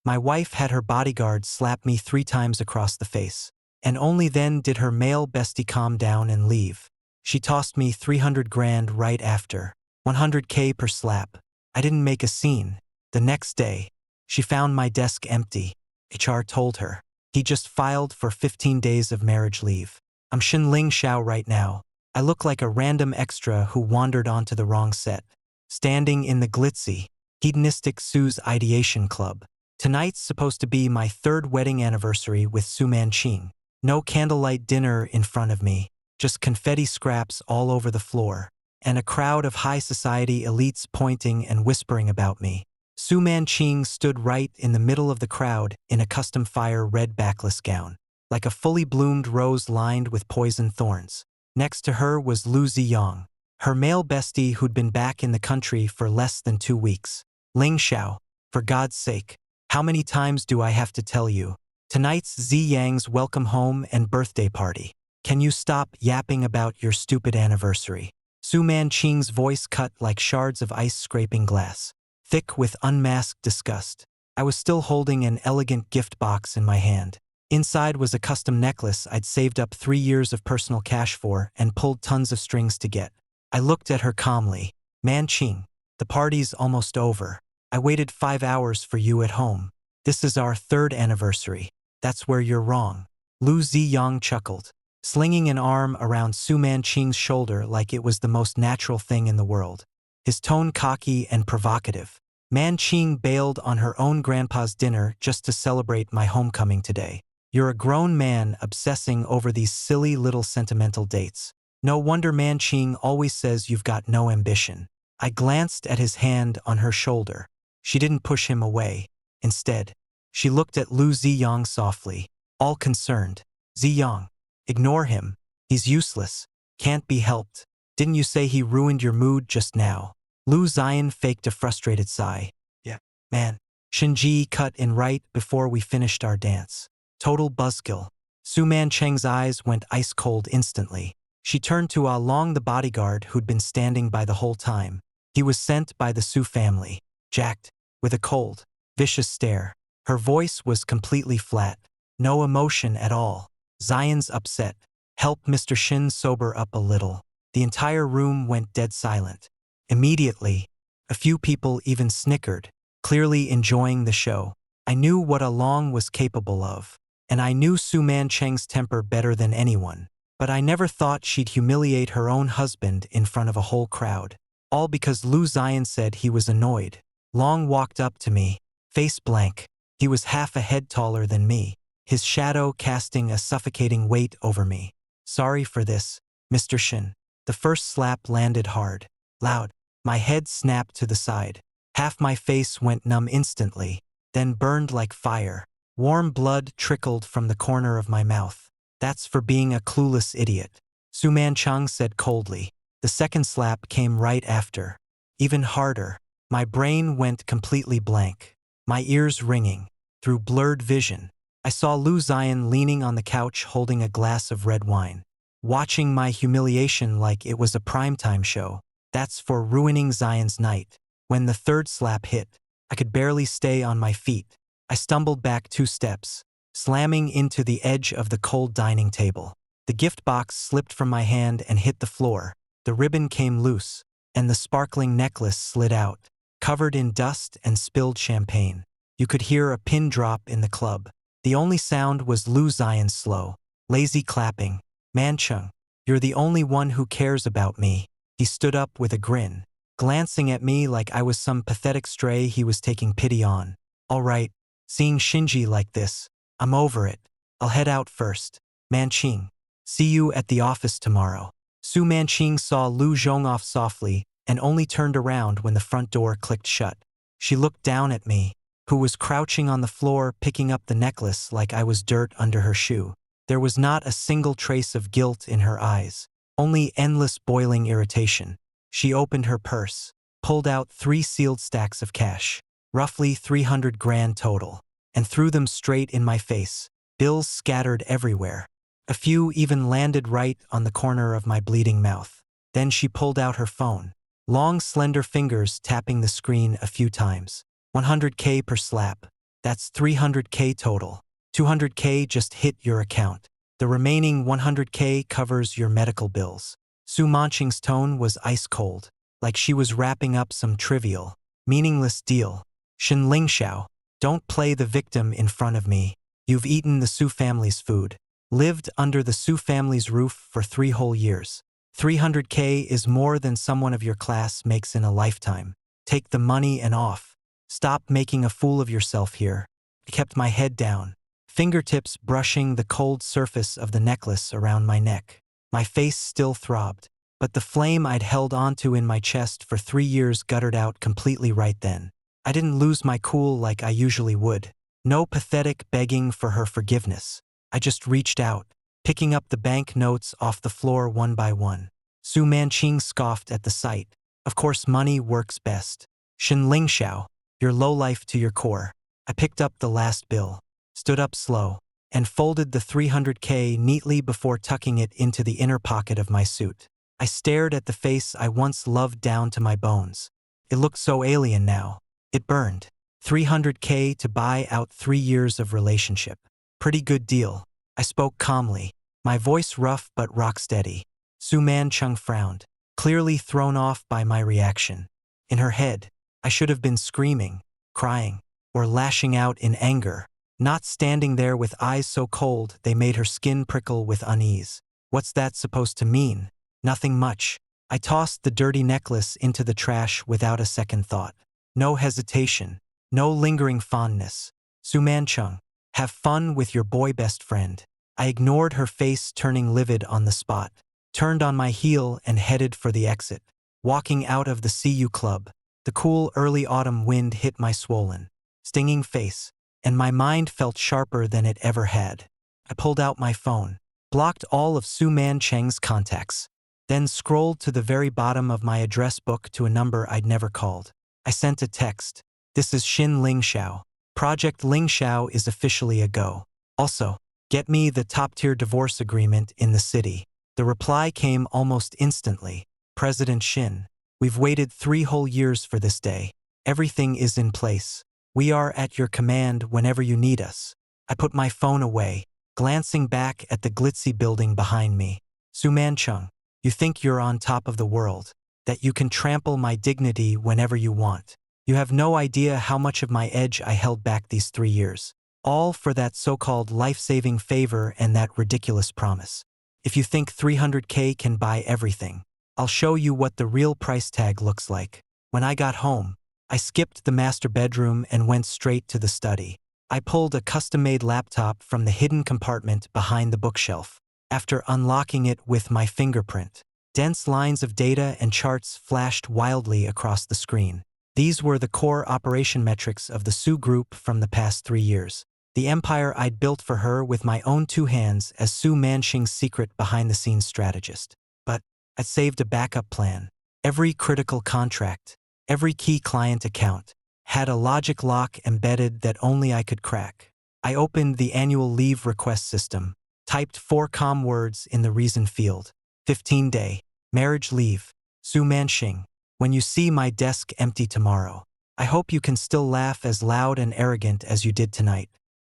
My wife had her bodyguard slap me 3 times across the face. And only then did her male bestie calm down and leave. She tossed me 300 grand right after. 100K per slap. I didn't make a scene. The next day, she found my desk empty. HR told her. He just filed for 15 days of marriage leave. I'm Xin Xiao right now. I look like a random extra who wandered onto the wrong set. Standing in the glitzy, hedonistic Sue's ideation club. Tonight's supposed to be my 3rd wedding anniversary with Su Manqing. No candlelight dinner in front of me, just confetti scraps all over the floor, and a crowd of high society elites pointing and whispering about me. Su Manqing stood right in the middle of the crowd in a custom fire red backless gown, like a fully bloomed rose lined with poison thorns. Next to her was Lu Ziyang, her male bestie who'd been back in the country for less than 2 weeks. Ling Xiao, for God's sake, how many times do I have to tell you? Tonight's Ziyang's welcome home and birthday party. Can you stop yapping about your stupid anniversary? Su Manqing's voice cut like shards of ice scraping glass, thick with unmasked disgust. I was still holding an elegant gift box in my hand. Inside was a custom necklace I'd saved up 3 years of personal cash for and pulled tons of strings to get. I looked at her calmly. Manqing, the party's almost over. I waited 5 hours for you at home. This is our 3rd anniversary. That's where you're wrong. Lu Ziyang chuckled, slinging an arm around Su Manqing's shoulder like it was the most natural thing in the world. His tone cocky and provocative. Manqing bailed on her own grandpa's dinner just to celebrate my homecoming today. You're a grown man obsessing over these silly little sentimental dates. No wonder Manqing always says you've got no ambition. I glanced at his hand on her shoulder. She didn't push him away. Instead, she looked at Lu Ziyang softly, all concerned. Ziyang, ignore him. He's useless. Can't be helped. Didn't you say he ruined your mood just now? Lu Ziyan faked a frustrated sigh. Yeah, man. Shinji cut in right before we finished our dance. Total buzzkill. Su Manqing's eyes went ice cold instantly. She turned to Long, the bodyguard who'd been standing by the whole time. He was sent by the Su family. Jacked, with a cold, vicious stare. Her voice was completely flat. No emotion at all. Ziyan's upset. Help Mr. Shin sober up a little. The entire room went dead silent. Immediately, a few people even snickered, clearly enjoying the show. I knew what Long was capable of, and I knew Su Manqing's temper better than anyone, but I never thought she'd humiliate her own husband in front of a whole crowd. All because Lu Ziyan said he was annoyed. Long walked up to me, face blank. He was half a head taller than me, his shadow casting a suffocating weight over me. Sorry for this, Mr. Shin. The first slap landed hard, loud. My head snapped to the side. Half my face went numb instantly, then burned like fire. Warm blood trickled from the corner of my mouth. That's for being a clueless idiot, Su Manqing said coldly. The second slap came right after. Even harder. My brain went completely blank, my ears ringing. Through blurred vision, I saw Lu Ziyan leaning on the couch holding a glass of red wine, watching my humiliation like it was a primetime show. That's for ruining Ziyan's night. When the third slap hit, I could barely stay on my feet. I stumbled back 2 steps, slamming into the edge of the cold dining table. The gift box slipped from my hand and hit the floor. The ribbon came loose, and the sparkling necklace slid out, covered in dust and spilled champagne. You could hear a pin drop in the club. The only sound was Lu Ziyan's slow, lazy clapping. Manqing, you're the only one who cares about me. He stood up with a grin, glancing at me like I was some pathetic stray he was taking pity on. All right, seeing Shinji like this, I'm over it. I'll head out first. Manqing, see you at the office tomorrow. Su Manqing saw Lu Zhong off softly and only turned around when the front door clicked shut. She looked down at me, who was crouching on the floor picking up the necklace like I was dirt under her shoe. There was not a single trace of guilt in her eyes, only endless boiling irritation. She opened her purse, pulled out 3 sealed stacks of cash, roughly 300 grand total, and threw them straight in my face. Bills scattered everywhere. A few even landed right on the corner of my bleeding mouth. Then she pulled out her phone, long slender fingers tapping the screen a few times. 100K per slap. That's 300K total. 200K just hit your account. The remaining 100K covers your medical bills. Su Manqing's tone was ice cold, like she was wrapping up some trivial, meaningless deal. Shen Lingxiao, don't play the victim in front of me. You've eaten the Su family's food, lived under the Su family's roof for 3 whole years. 300K is more than someone of your class makes in a lifetime. Take the money and off. Stop making a fool of yourself here. I kept my head down, fingertips brushing the cold surface of the necklace around my neck. My face still throbbed, but the flame I'd held onto in my chest for 3 years guttered out completely right then. I didn't lose my cool like I usually would. No pathetic begging for her forgiveness. I just reached out, picking up the bank notes off the floor one by one. Su Manqing scoffed at the sight. Of course money works best. Shen Lingxiao, you're lowlife to your core. I picked up the last bill, stood up slow, and folded the 300K neatly before tucking it into the inner pocket of my suit. I stared at the face I once loved down to my bones. It looked so alien now. It burned. 300K to buy out 3 years of relationship. Pretty good deal. I spoke calmly, my voice rough but rock steady. Su Manqing frowned, clearly thrown off by my reaction. In her head, I should have been screaming, crying, or lashing out in anger, not standing there with eyes so cold they made her skin prickle with unease. What's that supposed to mean? Nothing much. I tossed the dirty necklace into the trash without a second thought. No hesitation, no lingering fondness. Su Manqing, have fun with your boy best friend. I ignored her face turning livid on the spot, turned on my heel and headed for the exit. Walking out of the CU club, the cool early autumn wind hit my swollen, stinging face, and my mind felt sharper than it ever had. I pulled out my phone, blocked all of Su Manqing's contacts, then scrolled to the very bottom of my address book to a number I'd never called. I sent a text. This is Shen Lingxiao. Project Lingxiao is officially a go. Also, get me the top-tier divorce agreement in the city. The reply came almost instantly. President Shin, we've waited 3 whole years for this day. Everything is in place. We are at your command whenever you need us. I put my phone away, glancing back at the glitzy building behind me. Su Manqing, you think you're on top of the world, that you can trample my dignity whenever you want. You have no idea how much of my edge I held back these 3 years. All for that so-called life-saving favor and that ridiculous promise. If you think 300K can buy everything, I'll show you what the real price tag looks like. When I got home, I skipped the master bedroom and went straight to the study. I pulled a custom-made laptop from the hidden compartment behind the bookshelf. After unlocking it with my fingerprint, dense lines of data and charts flashed wildly across the screen. These were the core operation metrics of the Su Group from the past 3 years. The empire I'd built for her with my own 2 hands as Su Manqing's secret behind-the-scenes strategist. But I'd saved a backup plan. Every critical contract, every key client account, had a logic lock embedded that only I could crack. I opened the annual leave request system, typed 4 calm words in the reason field. 15-day, marriage leave. Su Manqing, when you see my desk empty tomorrow, I hope you can still laugh as loud and arrogant as you did tonight.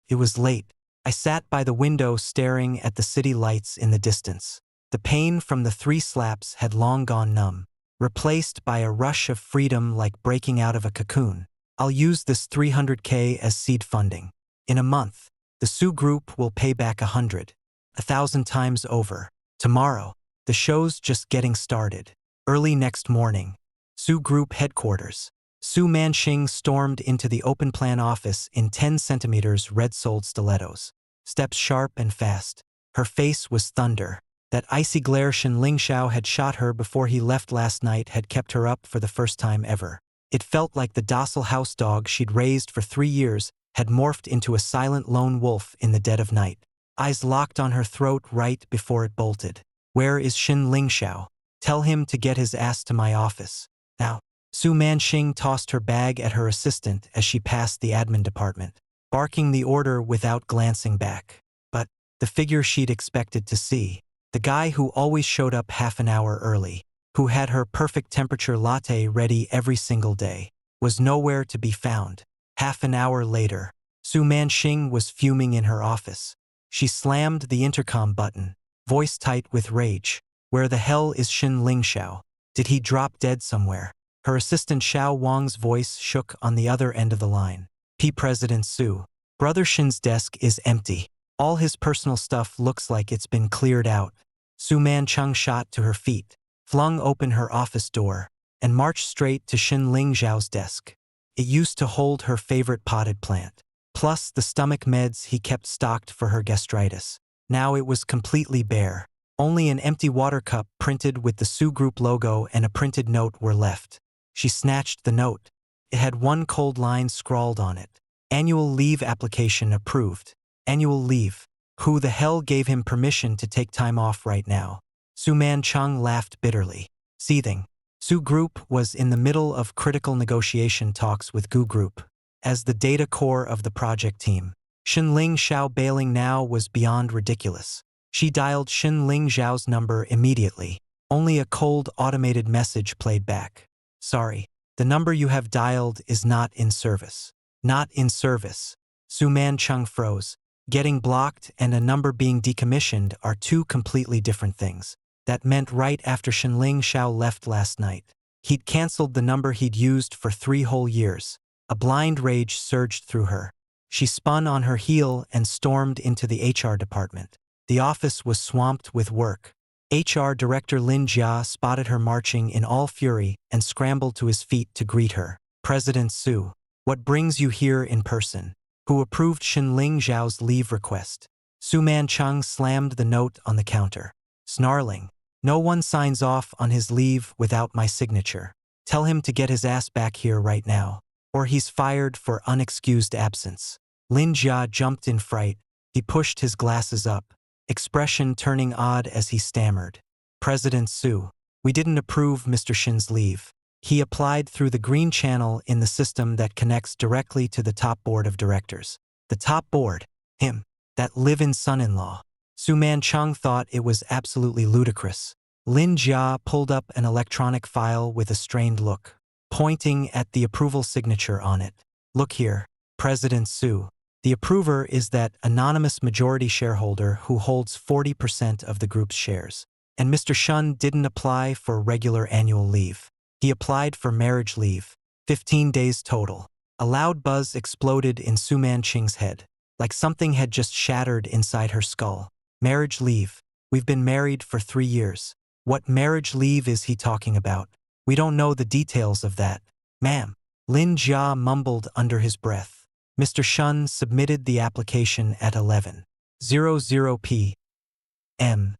It was late. I sat by the window staring at the city lights in the distance. The pain from the 3 slaps had long gone numb, replaced by a rush of freedom like breaking out of a cocoon. I'll use this 300K as seed funding. In a month, the Su Group will pay back 1,000 times over. Tomorrow, the show's just getting started. Early next morning, Su Group headquarters. Su Manqing stormed into the open-plan office in 10 centimeters red-soled stilettos. Steps sharp and fast. Her face was thunder. That icy glare Shen Lingxiao had shot her before he left last night had kept her up for the first time ever. It felt like the docile house dog she'd raised for 3 years had morphed into a silent lone wolf in the dead of night. Eyes locked on her throat right before it bolted. Where is Shen Lingxiao? Tell him to get his ass to my office. Now. Su Manqing tossed her bag at her assistant as she passed the admin department, barking the order without glancing back. But the figure she'd expected to see, the guy who always showed up half an hour early, who had her perfect temperature latte ready every single day, was nowhere to be found. Half an hour later, Su Manqing was fuming in her office. She slammed the intercom button, voice tight with rage. Where the hell is Shin Lingxiao? Did he drop dead somewhere? Her assistant Xiao Wang's voice shook on the other end of the line. President Su. Brother Shin's desk is empty. All his personal stuff looks like it's been cleared out. Su Manqing shot to her feet, flung open her office door, and marched straight to Shin Lingxiao's desk. It used to hold her favorite potted plant, plus the stomach meds he kept stocked for her gastritis. Now it was completely bare. Only an empty water cup printed with the Su Group logo and a printed note were left. She snatched the note. It had one cold line scrawled on it. Annual leave application approved. Annual leave. Who the hell gave him permission to take time off right now? Su Manqing laughed bitterly. Seething. Su Group was in the middle of critical negotiation talks with Gu Group. As the data core of the project team, Shin Lingxiao bailing now was beyond ridiculous. She dialed Shin Lingxiao's number immediately. Only a cold automated message played back. Sorry, the number you have dialed is not in service. Not in service. Su Manqing froze. Getting blocked and a number being decommissioned are two completely different things. That meant right after Shin Lingxiao left last night, he'd canceled the number he'd used for 3 whole years. A blind rage surged through her. She spun on her heel and stormed into the HR department. The office was swamped with work. HR Director Lin Jia spotted her marching in all fury and scrambled to his feet to greet her. President Su, what brings you here in person? Who approved Shin Lingxiao's leave request? Su Manqing slammed the note on the counter, snarling, no one signs off on his leave without my signature. Tell him to get his ass back here right now, or he's fired for unexcused absence. Lin Jia jumped in fright. He pushed his glasses up, expression turning odd as he stammered. President Su, we didn't approve Mr. Shin's leave. He applied through the green channel in the system that connects directly to the top board of directors. The top board? Him. That live-in son-in-law. Su Manqing thought it was absolutely ludicrous. Lin Jia pulled up an electronic file with a strained look, pointing at the approval signature on it. Look here, President Su. The approver is that anonymous majority shareholder who holds 40% of the group's shares. And Mr. Shun didn't apply for regular annual leave. He applied for marriage leave. 15 days total. A loud buzz exploded in Su Manqing's head, like something had just shattered inside her skull. Marriage leave. We've been married for 3 years. What marriage leave is he talking about? We don't know the details of that. Ma'am. Lin Jia mumbled under his breath. Mr. Shun submitted the application at 11:00 p.m.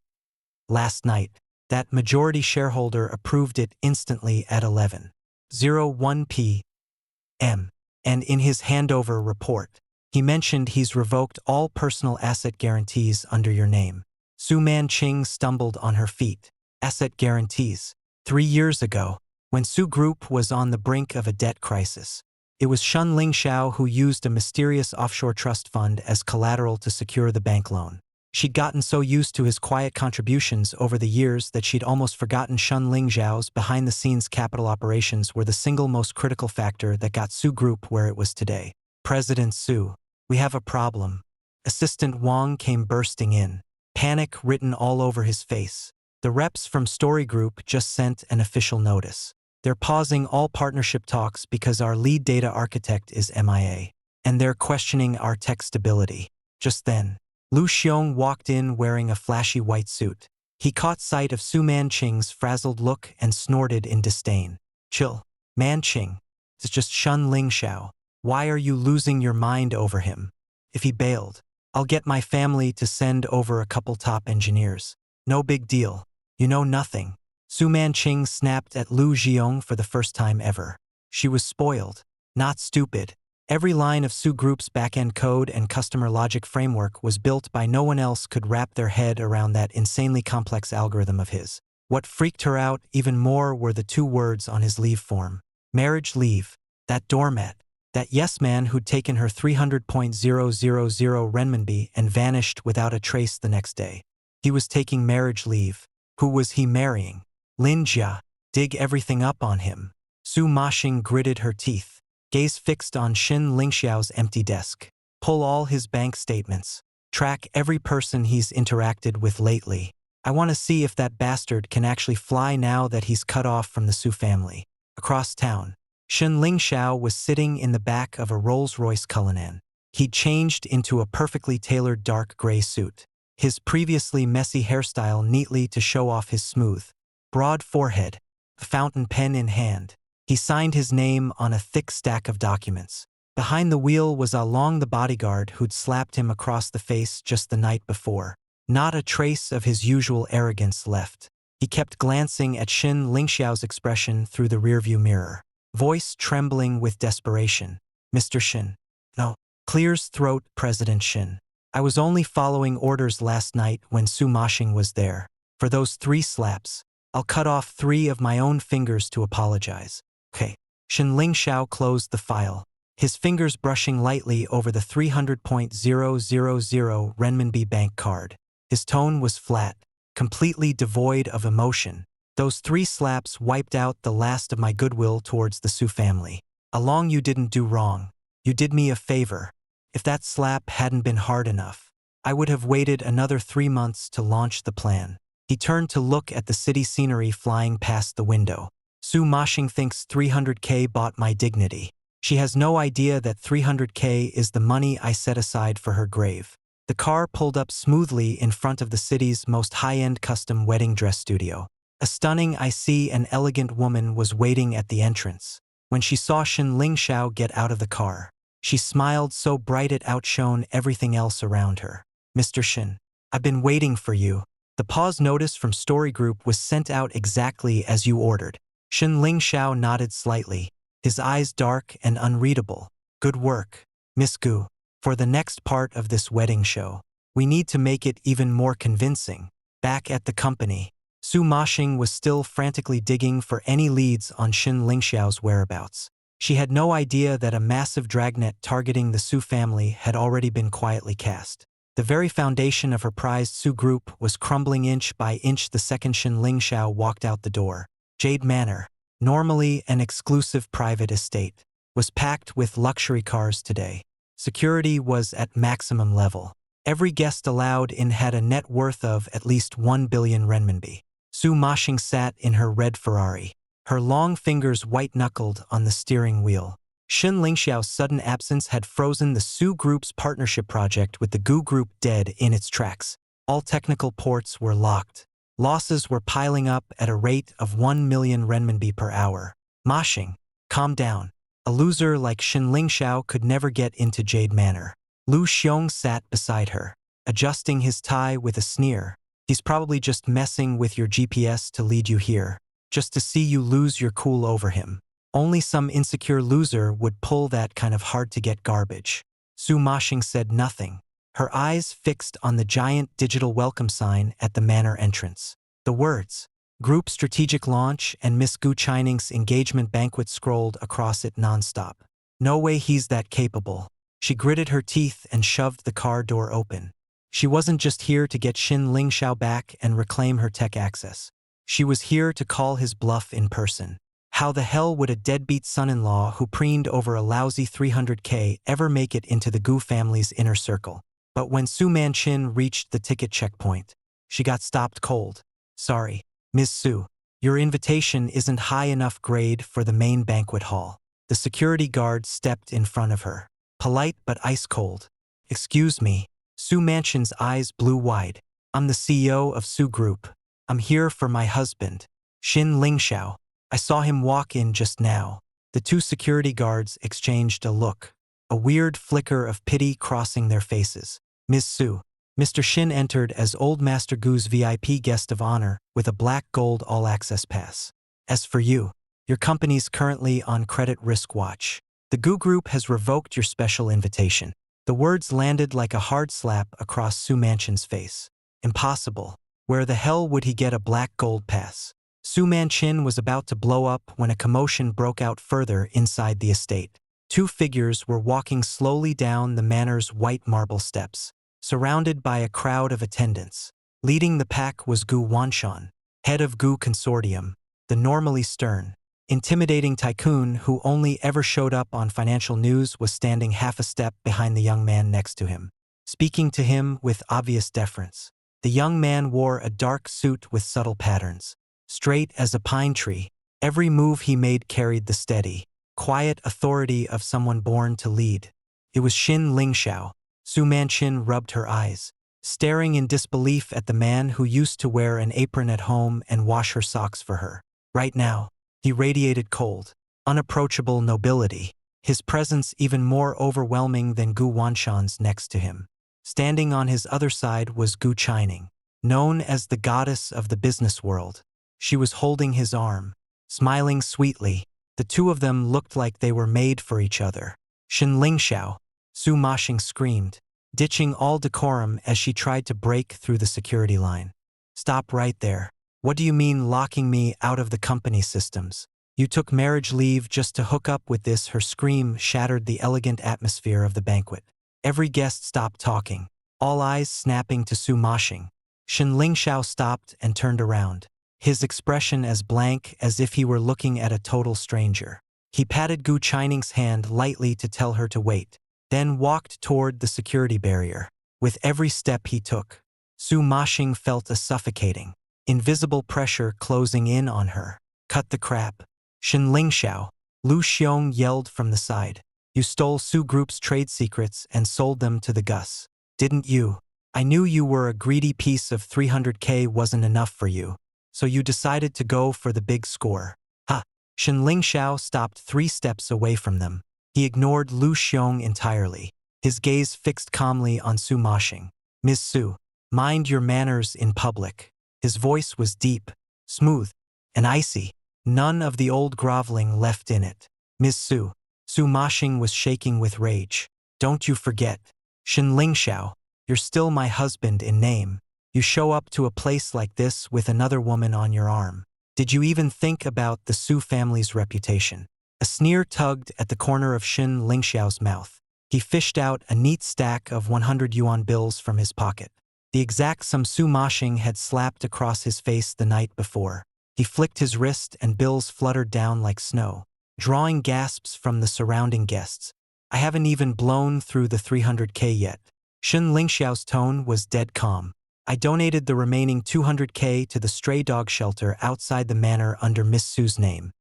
last night. That majority shareholder approved it instantly at 11:01 p.m. And in his handover report, he mentioned he's revoked all personal asset guarantees under your name. Su Manqing stumbled on her feet. Asset guarantees. 3 years ago, when Su Group was on the brink of a debt crisis, it was Shin Lingxiao who used a mysterious offshore trust fund as collateral to secure the bank loan. She'd gotten so used to his quiet contributions over the years that she'd almost forgotten Shin Lingxiao's behind-the-scenes capital operations were the single most critical factor that got Su Group where it was today. President Su, we have a problem. Assistant Wang came bursting in, panic written all over his face. The reps from Story Group just sent an official notice. They're pausing all partnership talks because our lead data architect is MIA, and they're questioning our tech stability. Just then, Lu Xiong walked in wearing a flashy white suit. He caught sight of Su Manqing's frazzled look and snorted in disdain. Chill, Manqing. It's just Shin Lingxiao. Why are you losing your mind over him? If he bailed, I'll get my family to send over a couple top engineers. No big deal. You know nothing. Su Manqing snapped at Lu Xiong for the first time ever. She was spoiled, not stupid. Every line of Su Group's back-end code and customer logic framework was built by no one else could wrap their head around that insanely complex algorithm of his. What freaked her out even more were the 2 words on his leave form. Marriage leave. That doormat. That yes-man who'd taken her 300.000 renminbi and vanished without a trace the next day. He was taking marriage leave. Who was he marrying? Lin Jia. Dig everything up on him. Su Manqing gritted her teeth, gaze fixed on Shin Lingxiao's empty desk. Pull all his bank statements. Track every person he's interacted with lately. I want to see if that bastard can actually fly now that he's cut off from the Su family. Across town, Shen Lingxiao was sitting in the back of a Rolls-Royce Cullinan. He'd changed into a perfectly tailored dark gray suit, his previously messy hairstyle neatly to show off his smooth, broad forehead, a fountain pen in hand. He signed his name on a thick stack of documents. Behind the wheel was Along, the bodyguard who'd slapped him across the face just the night before. Not a trace of his usual arrogance left. He kept glancing at Shen Lingxiao's expression through the rearview mirror, voice trembling with desperation. "Mr. Shen." "No." Clears throat President Shen. "I was only following orders last night when Su Mashing was there. For those 3 slaps, I'll cut off 3 of my own fingers to apologize." "Okay." Shen Lingxiao closed the file, his fingers brushing lightly over the 300,000 renminbi bank card. His tone was flat, completely devoid of emotion. "Those 3 slaps wiped out the last of my goodwill towards the Su family. Along, you didn't do wrong. You did me a favor. If that slap hadn't been hard enough, I would have waited another 3 months to launch the plan." He turned to look at the city scenery flying past the window. "Su Mashing thinks 300K bought my dignity. She has no idea that 300K is the money I set aside for her grave." The car pulled up smoothly in front of the city's most high-end custom wedding dress studio. A stunning, icy, and elegant woman was waiting at the entrance. When she saw Shen Lingxiao get out of the car, she smiled so bright it outshone everything else around her. "Mr. Shen, I've been waiting for you." The pause notice from Story Group was sent out exactly as you ordered. Shen Lingxiao nodded slightly, his eyes dark and unreadable. "Good work, Miss Gu. For the next part of this wedding show, we need to make it even more convincing." Back at the company, Su Mashing was still frantically digging for any leads on Shen Lingxiao's whereabouts. She had no idea that a massive dragnet targeting the Su family had already been quietly cast. The very foundation of her prized Su group was crumbling inch by inch the second Shen Lingxiao walked out the door. Jade Manor, normally an exclusive private estate, was packed with luxury cars today. Security was at maximum level. Every guest allowed in had a net worth of at least 1 billion renminbi. Su Mashing sat in her red Ferrari, her long fingers white-knuckled on the steering wheel. Shen Lingxiao's sudden absence had frozen the Su Group's partnership project with the Gu Group dead in its tracks. All technical ports were locked. Losses were piling up at a rate of 1 million renminbi per hour. "Mashing, calm down. A loser like Shen Lingxiao could never get into Jade Manor." Lu Xiong sat beside her, adjusting his tie with a sneer. "He's probably just messing with your GPS to lead you here, just to see you lose your cool over him. Only some insecure loser would pull that kind of hard-to-get garbage." Su Mashing said nothing, her eyes fixed on the giant digital welcome sign at the manor entrance. The words, "Group Strategic Launch" and Miss Gu Chining's engagement banquet scrolled across it nonstop. "No way he's that capable." She gritted her teeth and shoved the car door open. She wasn't just here to get Shen Lingxiao back and reclaim her tech access. She was here to call his bluff in person. How the hell would a deadbeat son-in-law who preened over a lousy 300K ever make it into the Gu family's inner circle? But when Su Manchin reached the ticket checkpoint, she got stopped cold. "Sorry, Ms. Su, your invitation isn't high enough grade for the main banquet hall." The security guard stepped in front of her, polite but ice-cold. "Excuse me." Su Manchin's eyes blew wide. "I'm the CEO of Su Group. I'm here for my husband, Shen Lingxiao. I saw him walk in just now." The 2 security guards exchanged a look, a weird flicker of pity crossing their faces. "Ms. Su." Mr. Shin entered as Old Master Gu's VIP guest of honor with a black gold all-access pass. "As for you, your company's currently on credit risk watch. The Gu Group has revoked your special invitation." The words landed like a hard slap across Su Manchin's face. Impossible. Where the hell would he get a black gold pass? Su Manchin was about to blow up when a commotion broke out further inside the estate. 2 figures were walking slowly down the manor's white marble steps, surrounded by a crowd of attendants. Leading the pack was Gu Wanshan, head of Gu Consortium, the normally stern, intimidating tycoon who only ever showed up on financial news was standing half a step behind the young man next to him, speaking to him with obvious deference. The young man wore a dark suit with subtle patterns. Straight as a pine tree, every move he made carried the steady, quiet authority of someone born to lead. It was Xin Lingxiao. Su Manqin rubbed her eyes, staring in disbelief at the man who used to wear an apron at home and wash her socks for her. Right now, he radiated cold, unapproachable nobility, his presence even more overwhelming than Gu Wanshan's next to him. Standing on his other side was Gu Qining, known as the goddess of the business world. She was holding his arm, smiling sweetly. The two of them looked like they were made for each other. Xin Lingxiao, Su Mashing screamed, ditching all decorum as she tried to break through the security line. Stop right there. What do you mean locking me out of the company systems? You took marriage leave just to hook up with this? Her scream shattered the elegant atmosphere of the banquet. Every guest stopped talking, all eyes snapping to Su Mashing. Xin Lingxiao stopped and turned around, his expression as blank as if he were looking at a total stranger. He patted Gu Chining's hand lightly to tell her to wait, then walked toward the security barrier. With every step he took, Su Mashing felt a suffocating, invisible pressure closing in on her. Cut the crap. Xin Lingxiao, Lu Xiong yelled from the side. You stole Su Group's trade secrets and sold them to the Gus, didn't you? I knew you were a greedy piece of 300K wasn't enough for you, so you decided to go for the big score. Ha! Xin Lingxiao stopped 3 steps away from them. He ignored Lu Xiong entirely, his gaze fixed calmly on Su Mashing. Ms. Su, mind your manners in public. His voice was deep, smooth, and icy, none of the old groveling left in it. Ms. Su, Su Mashing was shaking with rage. Don't you forget. Xin Lingxiao, you're still my husband in name. You show up to a place like this with another woman on your arm. Did you even think about the Su family's reputation? A sneer tugged at the corner of Xin Lingxiao's mouth. He fished out a neat stack of 100 yuan bills from his pocket, the exact sum Su Mashing had slapped across his face the night before. He flicked his wrist and bills fluttered down like snow, drawing gasps from the surrounding guests. I haven't even blown through the 300K yet. Xin Lingxiao's tone was dead calm. I donated the remaining 200K to the stray dog shelter outside the manor under Miss Su's name.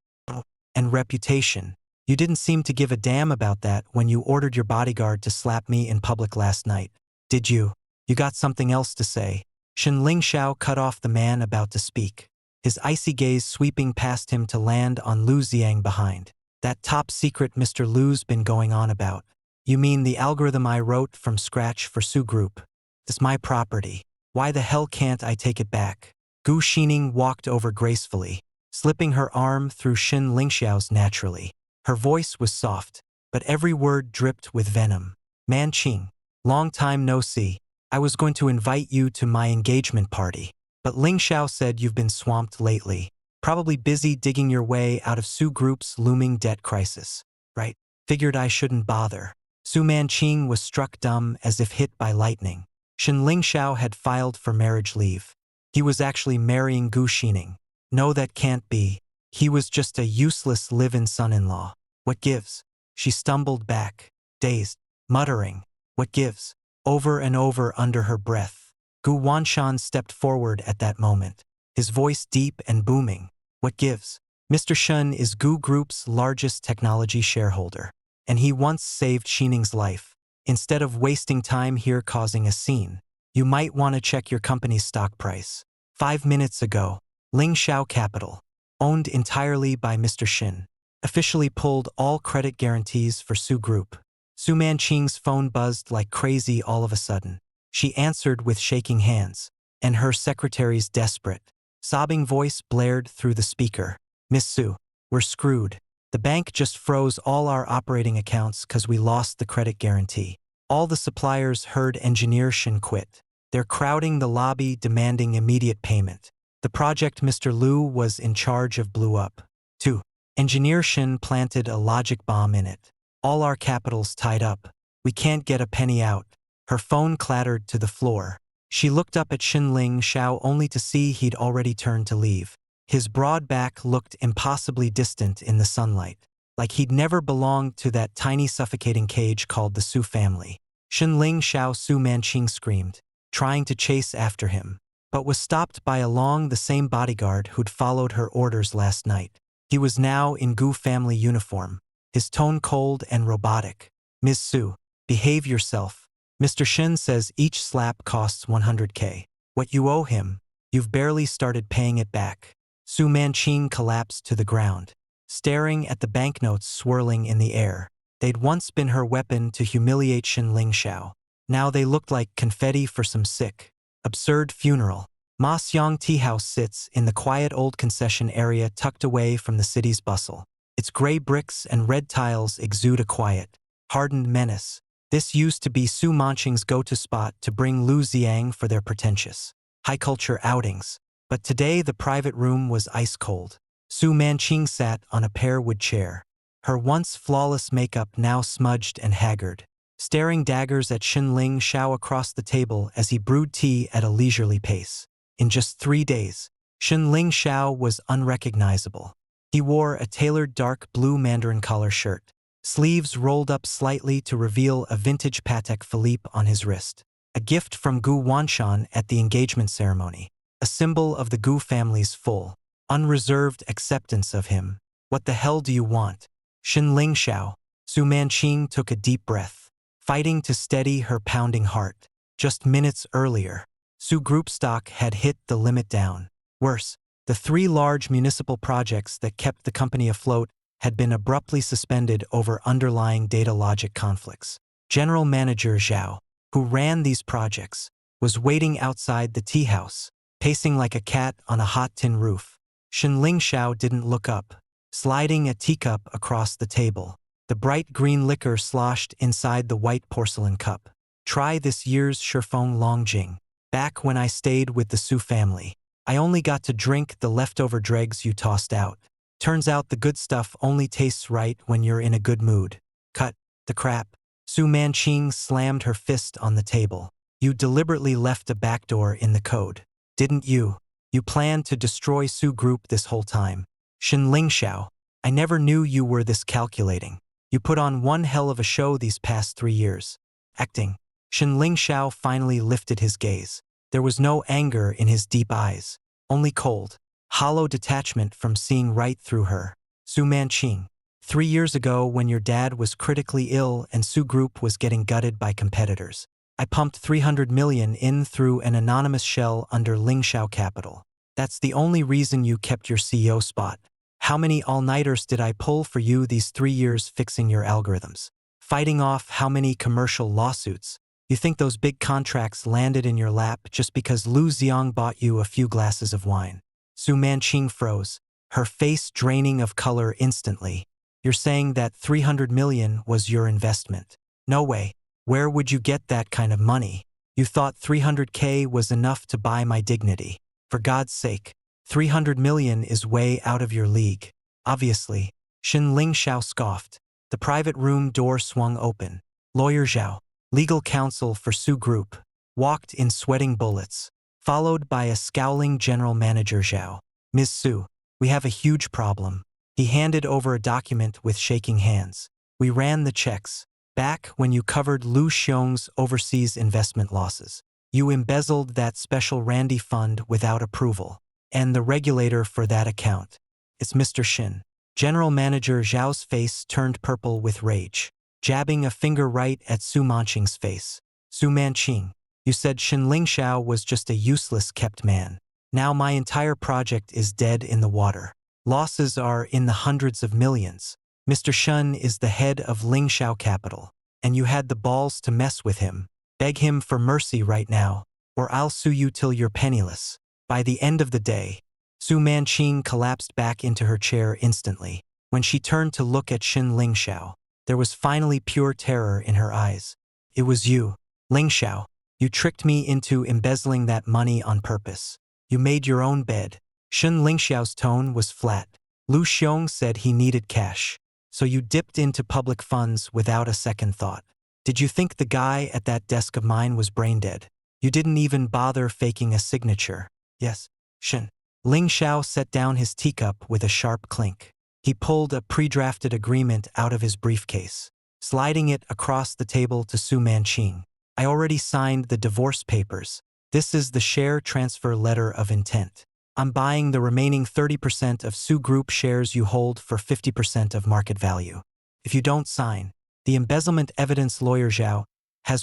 And reputation. You didn't seem to give a damn about that when you ordered your bodyguard to slap me in public last night. Did you? You got something else to say? Xin Lingxiao cut off the man about to speak, his icy gaze sweeping past him to land on Lu Ziang behind. That top secret Mr. Lu's been going on about. You mean the algorithm I wrote from scratch for Su Group? It's my property. Why the hell can't I take it back? Gu Xining walked over gracefully, slipping her arm through Xin Lingxiao's naturally. Her voice was soft, but every word dripped with venom. Man Qing, long time no see. I was going to invite you to my engagement party, but Lingxiao said you've been swamped lately, probably busy digging your way out of Su Group's looming debt crisis, right? Figured I shouldn't bother. Su Manqing was struck dumb as if hit by lightning. Xin Lingxiao had filed for marriage leave. He was actually marrying Gu Xining. No, that can't be. He was just a useless live-in son-in-law. What gives? She stumbled back, dazed, muttering, what gives? Over and over under her breath. Gu Wanshan stepped forward at that moment, his voice deep and booming. What gives? Mr. Shun is Gu Group's largest technology shareholder, and he once saved Xining's life. Instead of wasting time here causing a scene, you might want to check your company's stock price. 5 minutes ago, Lingxiao Capital, owned entirely by Mr. Shin, officially pulled all credit guarantees for Su Group. Su Manqing's phone buzzed like crazy all of a sudden. She answered with shaking hands, and her secretary's desperate, sobbing voice blared through the speaker. Miss Su, we're screwed. The bank just froze all our operating accounts because we lost the credit guarantee. All the suppliers heard Engineer Shin quit. They're crowding the lobby demanding immediate payment. The project Mr. Lu was in charge of blew up. 2. Engineer Shin planted a logic bomb in it. All our capital's tied up. We can't get a penny out. Her phone clattered to the floor. She looked up at Xin Lingxiao only to see he'd already turned to leave. His broad back looked impossibly distant in the sunlight, like he'd never belonged to that tiny suffocating cage called the Su family. Shenling Xiao Su Manqing screamed, trying to chase after him, but was stopped by along the same bodyguard who'd followed her orders last night. He was now in Gu family uniform, his tone cold and robotic. Ms. Su, behave yourself. Mr. Shen says each slap costs 100K. What you owe him, you've barely started paying it back. Su Manqing collapsed to the ground, staring at the banknotes swirling in the air. They'd once been her weapon to humiliate Shenling Xiao. Now they looked like confetti for some sick, absurd funeral. Ma Xiang Tea House sits in the quiet old concession area tucked away from the city's bustle. Its gray bricks and red tiles exude a quiet, hardened menace. This used to be Su Manqing's go-to spot to bring Lu Xiang for their pretentious, high-culture outings. But today the private room was ice-cold. Su Manqing sat on a pear-wood chair, her once flawless makeup now smudged and haggard, staring daggers at Shenling Xiao across the table as he brewed tea at a leisurely pace. In just 3 days, Shenling Xiao was unrecognizable. He wore a tailored dark blue mandarin collar shirt, sleeves rolled up slightly to reveal a vintage Patek Philippe on his wrist, a gift from Gu Wanshan at the engagement ceremony, a symbol of the Gu family's full, unreserved acceptance of him. What the hell do you want? Shenling Xiao. Su Manqing took a deep breath, fighting to steady her pounding heart. Just minutes earlier, Su Group stock had hit the limit down. Worse, the 3 large municipal projects that kept the company afloat had been abruptly suspended over underlying data logic conflicts. General Manager Zhao, who ran these projects, was waiting outside the tea house, pacing like a cat on a hot tin roof. Shenling Xiao didn't look up, sliding a teacup across the table. The bright green liquor sloshed inside the white porcelain cup. Try this year's Shifeng Longjing. Back when I stayed with the Su family, I only got to drink the leftover dregs you tossed out. Turns out the good stuff only tastes right when you're in a good mood. Cut the crap. Su Manqing slammed her fist on the table. You deliberately left a backdoor in the code, didn't you? You planned to destroy Su Group this whole time. Shenling Xiao, I never knew you were this calculating. You put on one hell of a show these past 3 years. Acting. Shenling Xiao finally lifted his gaze. There was no anger in his deep eyes, only cold, hollow detachment from seeing right through her. Su Manqing, 3 years ago when your dad was critically ill and Su Group was getting gutted by competitors, I pumped 300 million in through an anonymous shell under Lingxiao Capital. That's the only reason you kept your CEO spot. How many all-nighters did I pull for you these 3 years fixing your algorithms? Fighting off how many commercial lawsuits? You think those big contracts landed in your lap just because Lu Xiang bought you a few glasses of wine? Su Manqing froze, her face draining of color instantly. You're saying that 300 million was your investment? No way. Where would you get that kind of money? You thought 300K was enough to buy my dignity. For God's sake, 300 million is way out of your league. Obviously. Shenling Xiao scoffed. The private room door swung open. Lawyer Zhao, legal counsel for Su Group, walked in sweating bullets, followed by a scowling general manager Zhao. Ms. Su, we have a huge problem. He handed over a document with shaking hands. We ran the checks. Back when you covered Lu Xiong's overseas investment losses, you embezzled that special Randy fund without approval, and the regulator for that account. It's Mr. Shin. General Manager Zhao's face turned purple with rage, jabbing a finger right at Su Manqing's face. Su Manqing, you said Shenling Xiao was just a useless kept man. Now my entire project is dead in the water. Losses are in the hundreds of millions. Mr. Shen is the head of Lingxiao Capital, and you had the balls to mess with him. Beg him for mercy right now, or I'll sue you till you're penniless. By the end of the day, Su Manqing collapsed back into her chair instantly. When she turned to look at Shenling Xiao, there was finally pure terror in her eyes. It was you, Lingxiao. You tricked me into embezzling that money on purpose. You made your own bed. Shenling Xiao's tone was flat. Lu Xiong said he needed cash, so you dipped into public funds without a second thought. Did you think the guy at that desk of mine was brain dead? You didn't even bother faking a signature. Yes, Shen. Ling Xiao set down his teacup with a sharp clink. He pulled a pre-drafted agreement out of his briefcase, sliding it across the table to Su Manqing. I already signed the divorce papers. This is the share transfer letter of intent. I'm buying the remaining 30% of Su Group shares you hold for 50% of market value. If you don't sign, the embezzlement evidence lawyer Zhao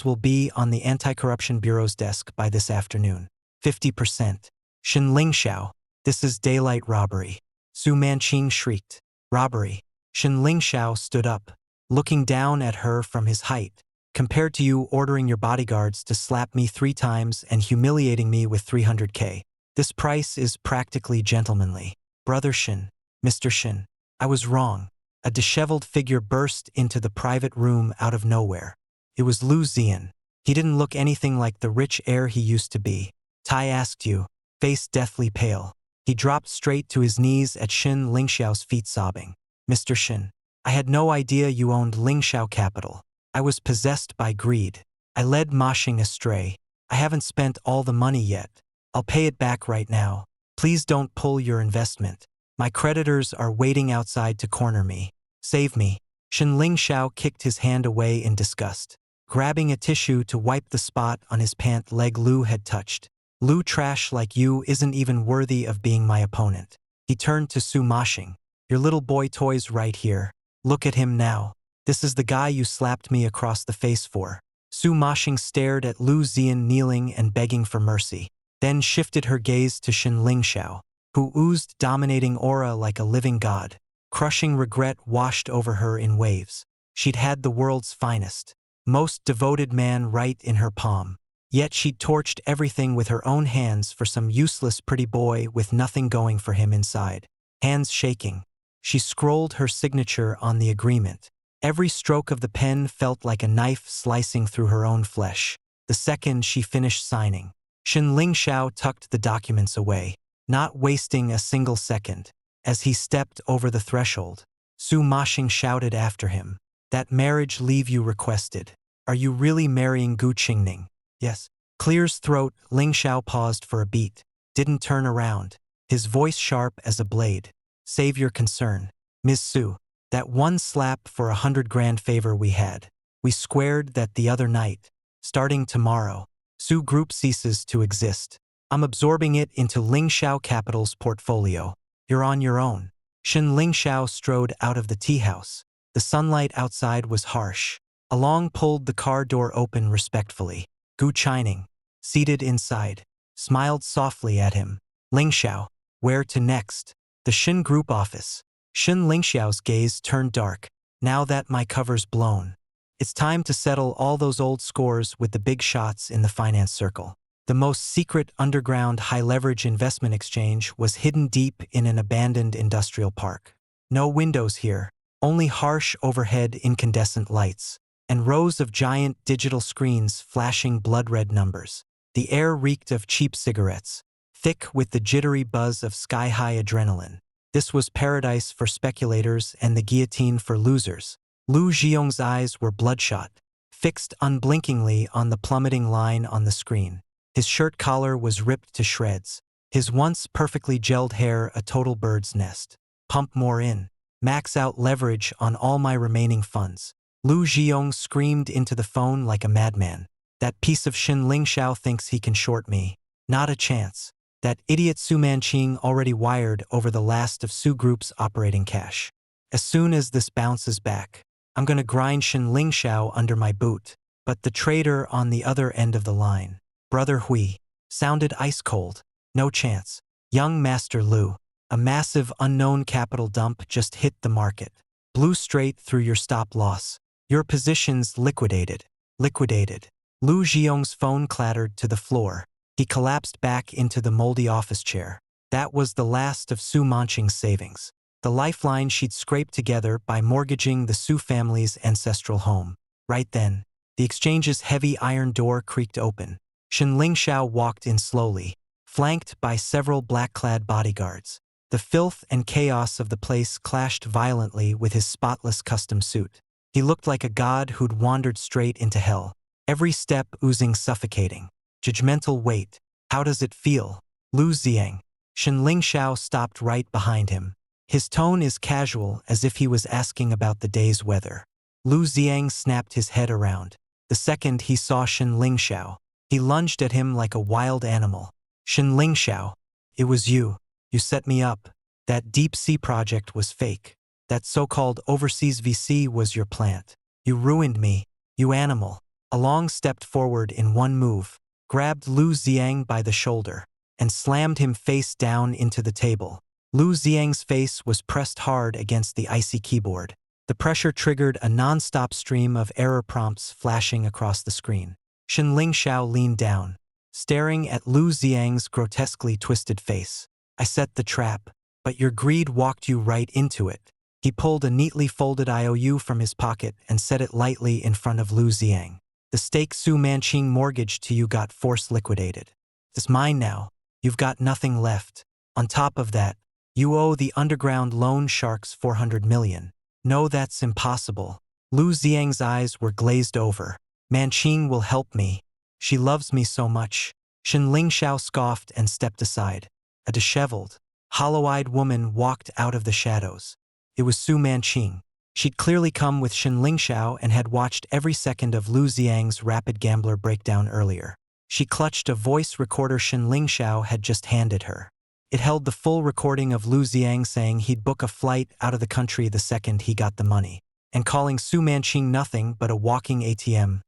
will be on the Anti-Corruption Bureau's desk by this afternoon. 50%. Shen Ling Xiao, this is daylight robbery. Su Manqing shrieked. Robbery. Shen Ling Xiao stood up, looking down at her from his height. Compared to you ordering your bodyguards to slap me 3 times and humiliating me with 300K. This price is practically gentlemanly. Brother Shen, Mr. Shen, I was wrong. A disheveled figure burst into the private room out of nowhere. It was Lu Ziyan. He didn't look anything like the rich heir he used to be. Tai asked you, face deathly pale. He dropped straight to his knees at Shen Lingxiao's feet sobbing. Mr. Shen, I had no idea you owned Lingxiao Capital. I was possessed by greed. I led Ma Xing astray. I haven't spent all the money yet. I'll pay it back right now. Please don't pull your investment. My creditors are waiting outside to corner me. Save me. Shen Lingxiao kicked his hand away in disgust, grabbing a tissue to wipe the spot on his pant leg Lu had touched. Lu, trash like you isn't even worthy of being my opponent. He turned to Su Mashing. Your little boy toy's right here. Look at him now. This is the guy you slapped me across the face for. Su Mashing stared at Lu Ziyan kneeling and begging for mercy, then shifted her gaze to Shen Lingxiao, who oozed dominating aura like a living god. Crushing regret washed over her in waves. She'd had the world's finest, most devoted man right in her palm. Yet she'd torched everything with her own hands for some useless pretty boy with nothing going for him inside. Hands shaking, she scrolled her signature on the agreement. Every stroke of the pen felt like a knife slicing through her own flesh. The second she finished signing, Shen Lingxiao tucked the documents away, not wasting a single second. As he stepped over the threshold, Su Mashing shouted after him, that marriage leave you requested. Are you really marrying Gu Qingning? Yes. Clear's throat, Lingxiao paused for a beat, didn't turn around, his voice sharp as a blade. Save your concern. Ms. Su, that one slap for 100 grand favor we had. We squared that the other night. Starting tomorrow, Su Group ceases to exist. I'm absorbing it into Lingxiao Capital's portfolio. You're on your own. Shen Lingxiao strode out of the tea house. The sunlight outside was harsh. Along pulled the car door open respectfully. Gu Qining, seated inside, smiled softly at him. Lingxiao, where to next? The Shen Group office. Shen Lingxiao's gaze turned dark. Now that my cover's blown, it's time to settle all those old scores with the big shots in the finance circle. The most secret underground high-leverage investment exchange was hidden deep in an abandoned industrial park. No windows here, only harsh overhead incandescent lights, and rows of giant digital screens flashing blood-red numbers. The air reeked of cheap cigarettes, thick with the jittery buzz of sky-high adrenaline. This was paradise for speculators and the guillotine for losers. Lu Zhiyong's eyes were bloodshot, fixed unblinkingly on the plummeting line on the screen. His shirt collar was ripped to shreds, his once perfectly gelled hair a total bird's nest. Pump more in. Max out leverage on all my remaining funds. Lu Zhiyong screamed into the phone like a madman. That piece of Shen Lingxiao thinks he can short me. Not a chance. That idiot Su Manqing already wired over the last of Su Group's operating cash. As soon as this bounces back, I'm gonna grind Shen Lingxiao under my boot. But the traitor on the other end of the line, Brother Hui, sounded ice cold. No chance. Young Master Lu, a massive unknown capital dump just hit the market. Blew straight through your stop loss. Your position's liquidated. Liquidated. Lu Zhiyong's phone clattered to the floor. He collapsed back into the moldy office chair. That was the last of Su Manqing's savings. The lifeline she'd scraped together by mortgaging the Su family's ancestral home. Right then, the exchange's heavy iron door creaked open. Shen Lingxiao walked in slowly, flanked by several black-clad bodyguards. The filth and chaos of the place clashed violently with his spotless custom suit. He looked like a god who'd wandered straight into hell, every step oozing suffocating, judgmental weight. How does it feel? Lu Ziyang, Shen Lingxiao stopped right behind him. His tone is casual, as if he was asking about the day's weather. Lu Ziang snapped his head around. The second he saw Shen Lingxiao, he lunged at him like a wild animal. Shen Lingxiao, it was you. You set me up. That deep-sea project was fake. That so-called overseas VC was your plant. You ruined me, you animal. Along stepped forward in one move, grabbed Lu Ziang by the shoulder, and slammed him face down into the table. Lu Ziang's face was pressed hard against the icy keyboard. The pressure triggered a non-stop stream of error prompts flashing across the screen. Shen Lingxiao leaned down, staring at Lu Ziang's grotesquely twisted face. I set the trap, but your greed walked you right into it. He pulled a neatly folded IOU from his pocket and set it lightly in front of Lu Ziang. The stake Su Manqing mortgaged to you got force liquidated. It's mine now. You've got nothing left. On top of that, you owe the underground loan sharks 400 million. No, that's impossible. Lu Ziang's eyes were glazed over. Manqing will help me. She loves me so much. Shen Lingxiao scoffed and stepped aside. A disheveled, hollow-eyed woman walked out of the shadows. It was Su Manqing. She'd clearly come with Shen Lingxiao and had watched every second of Lu Ziang's rapid gambler breakdown earlier. She clutched a voice recorder Shen Lingxiao had just handed her. It held the full recording of Lu Ziang saying he'd book a flight out of the country the second he got the money, and calling Su Manqing nothing but a walking ATM.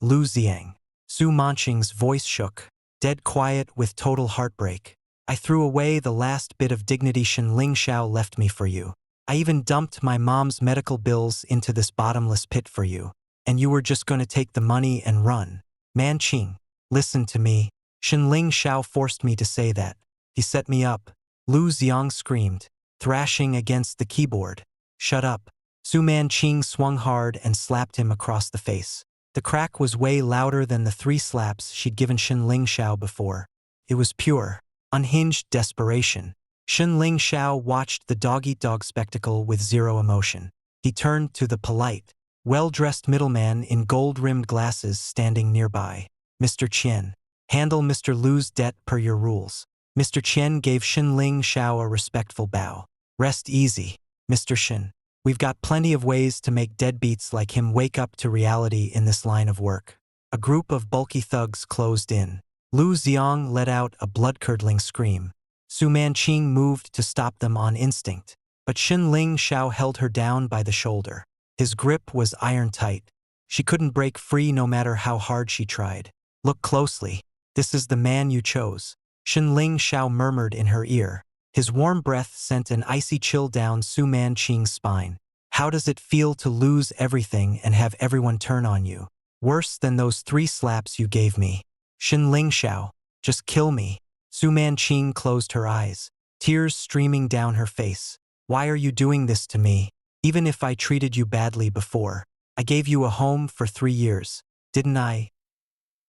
Lu Ziang. Su Manqing's voice shook, dead quiet with total heartbreak. I threw away the last bit of dignity Shen Lingxiao left me for you. I even dumped my mom's medical bills into this bottomless pit for you. And you were just going to take the money and run. Manqing, listen to me. Shen Lingxiao forced me to say that. He set me up. Lu Ziang screamed, thrashing against the keyboard. Shut up. Su Manqing swung hard and slapped him across the face. The crack was way louder than the 3 slaps she'd given Shen Lingxiao before. It was pure, unhinged desperation. Shen Lingxiao watched the dog-eat-dog spectacle with zero emotion. He turned to the polite, well-dressed middleman in gold-rimmed glasses standing nearby. Mr. Qian, handle Mr. Lu's debt per your rules. Mr. Qian gave Shen Lingxiao a respectful bow. Rest easy, Mr. Shen. We've got plenty of ways to make deadbeats like him wake up to reality in this line of work. A group of bulky thugs closed in. Lu Ziang let out a blood-curdling scream. Su Manqing moved to stop them on instinct, but Shen Lingxiao held her down by the shoulder. His grip was iron-tight. She couldn't break free no matter how hard she tried. Look closely. This is the man you chose. Shen Lingxiao murmured in her ear. His warm breath sent an icy chill down Su Manqing's spine. How does it feel to lose everything and have everyone turn on you? Worse than those 3 slaps you gave me. Shen Lingxiao, just kill me. Su Manqing closed her eyes, tears streaming down her face. Why are you doing this to me? Even if I treated you badly before, I gave you a home for 3 years, didn't I?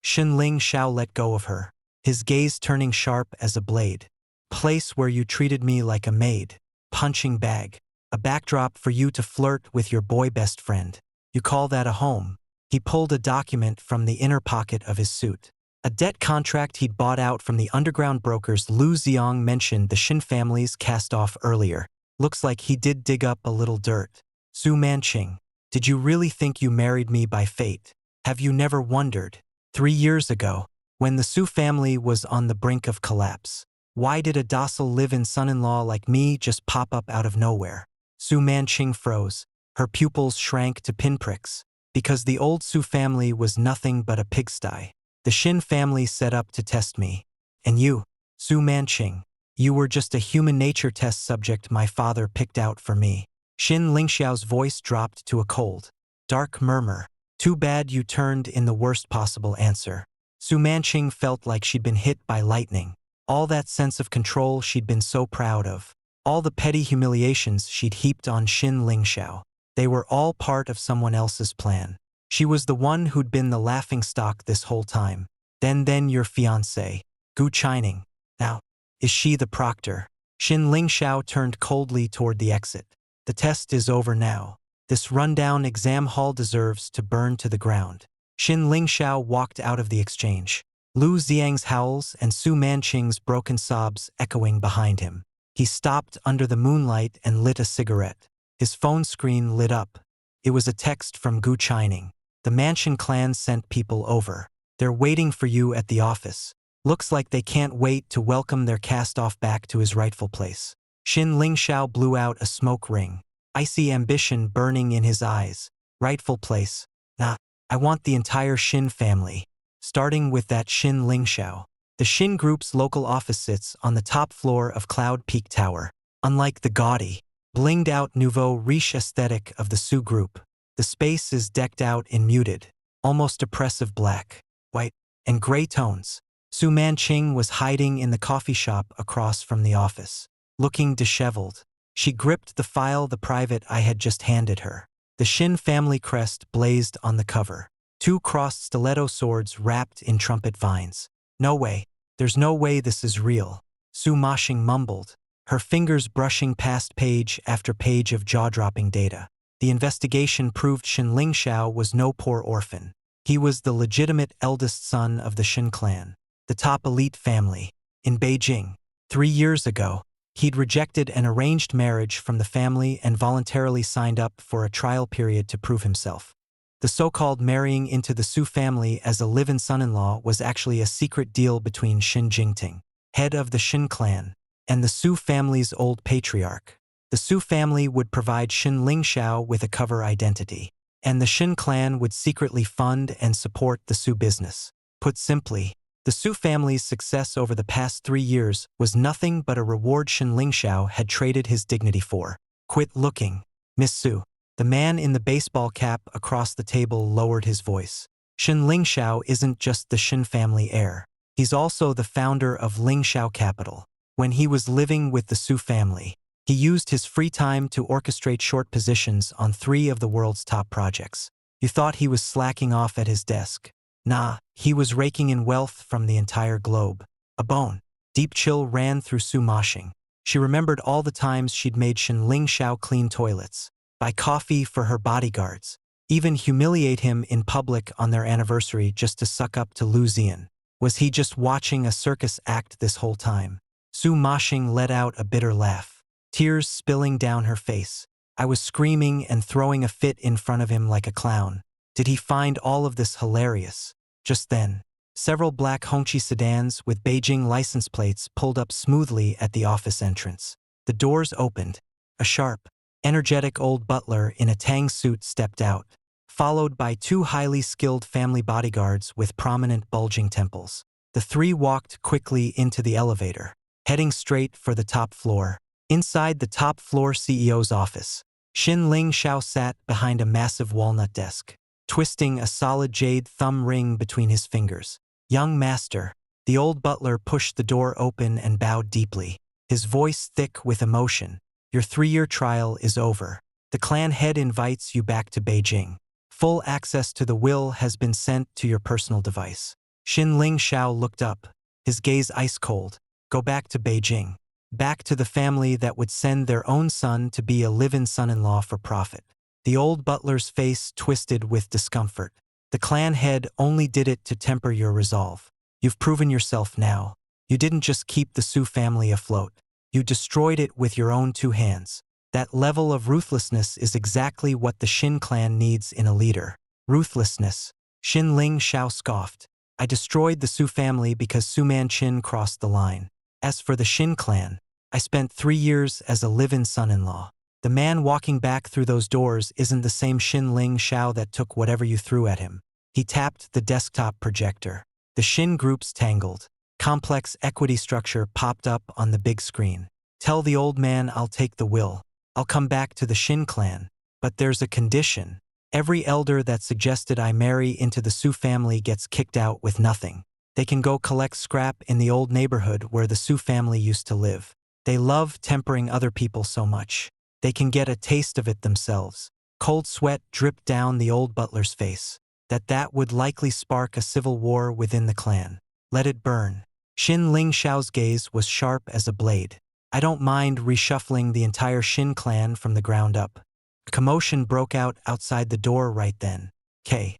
Shen Lingxiao let go of her, his gaze turning sharp as a blade. Place where you treated me like a maid, punching bag, a backdrop for you to flirt with your boy best friend. You call that a home? He pulled a document from the inner pocket of his suit. A debt contract he'd bought out from the underground brokers Lu Ziang mentioned the Shin family's cast off earlier. Looks like he did dig up a little dirt. Su Manqing, did you really think you married me by fate? Have you never wondered? 3 years ago, when the Su family was on the brink of collapse, why did a docile live-in son-in-law like me just pop up out of nowhere? Su Manqing froze. Her pupils shrank to pinpricks. Because the old Su family was nothing but a pigsty. The Shin family set up to test me. And you, Su Manqing, you were just a human nature test subject my father picked out for me. Shen Lingxiao's voice dropped to a cold, dark murmur. Too bad you turned in the worst possible answer. Su Manqing felt like she'd been hit by lightning. All that sense of control she'd been so proud of. All the petty humiliations she'd heaped on Shen Lingxiao. They were all part of someone else's plan. She was the one who'd been the laughingstock this whole time. Then your fiancé, Gu Chining. Now, is she the proctor? Shen Lingxiao turned coldly toward the exit. The test is over now. This rundown exam hall deserves to burn to the ground. Shen Lingxiao walked out of the exchange. Lu Xiang's howls and Su Manqing's broken sobs echoing behind him. He stopped under the moonlight and lit a cigarette. His phone screen lit up. It was a text from Gu Chining. The Mansion clan sent people over. They're waiting for you at the office. Looks like they can't wait to welcome their cast-off back to his rightful place. Xin Lingxiao blew out a smoke ring. Icy ambition burning in his eyes. Rightful place. Nah, I want the entire Xin family. Starting with that Xin Lingxiao. The Xin Group's local office sits on the top floor of Cloud Peak Tower. Unlike the gaudy, blinged-out nouveau riche aesthetic of the Su Group, the space is decked out in muted, almost oppressive black, white, and gray tones. Su Manqing was hiding in the coffee shop across from the office. Looking disheveled, she gripped the file the private I had just handed her. The Xin family crest blazed on the cover. 2 crossed stiletto swords wrapped in trumpet vines. No way. There's no way this is real. Su Manqing mumbled, her fingers brushing past page after page of jaw-dropping data. The investigation proved Xin Lingxiao was no poor orphan. He was the legitimate eldest son of the Xin clan, the top elite family. In Beijing, 3 years ago, he'd rejected an arranged marriage from the family and voluntarily signed up for a trial period to prove himself. The so-called marrying into the Su family as a live-in son-in-law was actually a secret deal between Xin Jingting, head of the Xin clan, and the Su family's old patriarch. The Su family would provide Xin Lingxiao with a cover identity, and the Xin clan would secretly fund and support the Su business. Put simply, the Su family's success over the past 3 years was nothing but a reward Xin Lingxiao had traded his dignity for. Quit looking, Miss Su. The man in the baseball cap across the table lowered his voice. Xin Lingxiao isn't just the Xin family heir. He's also the founder of Lingxiao Capital. When he was living with the Su family, he used his free time to orchestrate short positions on 3 of the world's top projects. You thought he was slacking off at his desk. Nah, he was raking in wealth from the entire globe. A bone. Deep chill ran through Su Manqing. She remembered all the times she'd made Xin Lingxiao clean toilets, buy coffee for her bodyguards, even humiliate him in public on their anniversary just to suck up to Lu Xian. Was he just watching a circus act this whole time? Su Manqing let out a bitter laugh, tears spilling down her face. I was screaming and throwing a fit in front of him like a clown. Did he find all of this hilarious? Just then, several black Hongqi sedans with Beijing license plates pulled up smoothly at the office entrance. The doors opened. A sharp, energetic old butler in a tang suit stepped out, followed by 2 highly skilled family bodyguards with prominent bulging temples. The 3 walked quickly into the elevator, heading straight for the top floor. Inside the top floor CEO's office, Xin Lingxiao sat behind a massive walnut desk, twisting a solid jade thumb ring between his fingers. Young master, the old butler pushed the door open and bowed deeply, his voice thick with emotion. Your 3-year trial is over. The clan head invites you back to Beijing. Full access to the will has been sent to your personal device. Xin Lingxiao looked up, his gaze ice-cold. Go back to Beijing. Back to the family that would send their own son to be a live-in son-in-law for profit. The old butler's face twisted with discomfort. The clan head only did it to temper your resolve. You've proven yourself now. You didn't just keep the Su family afloat. You destroyed it with your own 2 hands. That level of ruthlessness is exactly what the Xin clan needs in a leader. Ruthlessness. Xin Lingxiao scoffed. I destroyed the Su family because Su Manqing crossed the line. As for the Xin clan, I spent 3 years as a live-in son-in-law. The man walking back through those doors isn't the same Xin Lingxiao that took whatever you threw at him. He tapped the desktop projector. The Xin Group's tangled, complex equity structure popped up on the big screen. Tell the old man I'll take the will. I'll come back to the Xin clan. But there's a condition. Every elder that suggested I marry into the Su family gets kicked out with nothing. They can go collect scrap in the old neighborhood where the Su family used to live. They love tempering other people so much. They can get a taste of it themselves. Cold sweat dripped down the old butler's face. That would likely spark a civil war within the clan. Let it burn. Xin Lingxiao's gaze was sharp as a blade. I don't mind reshuffling the entire Xin clan from the ground up. A commotion broke out outside the door right then. A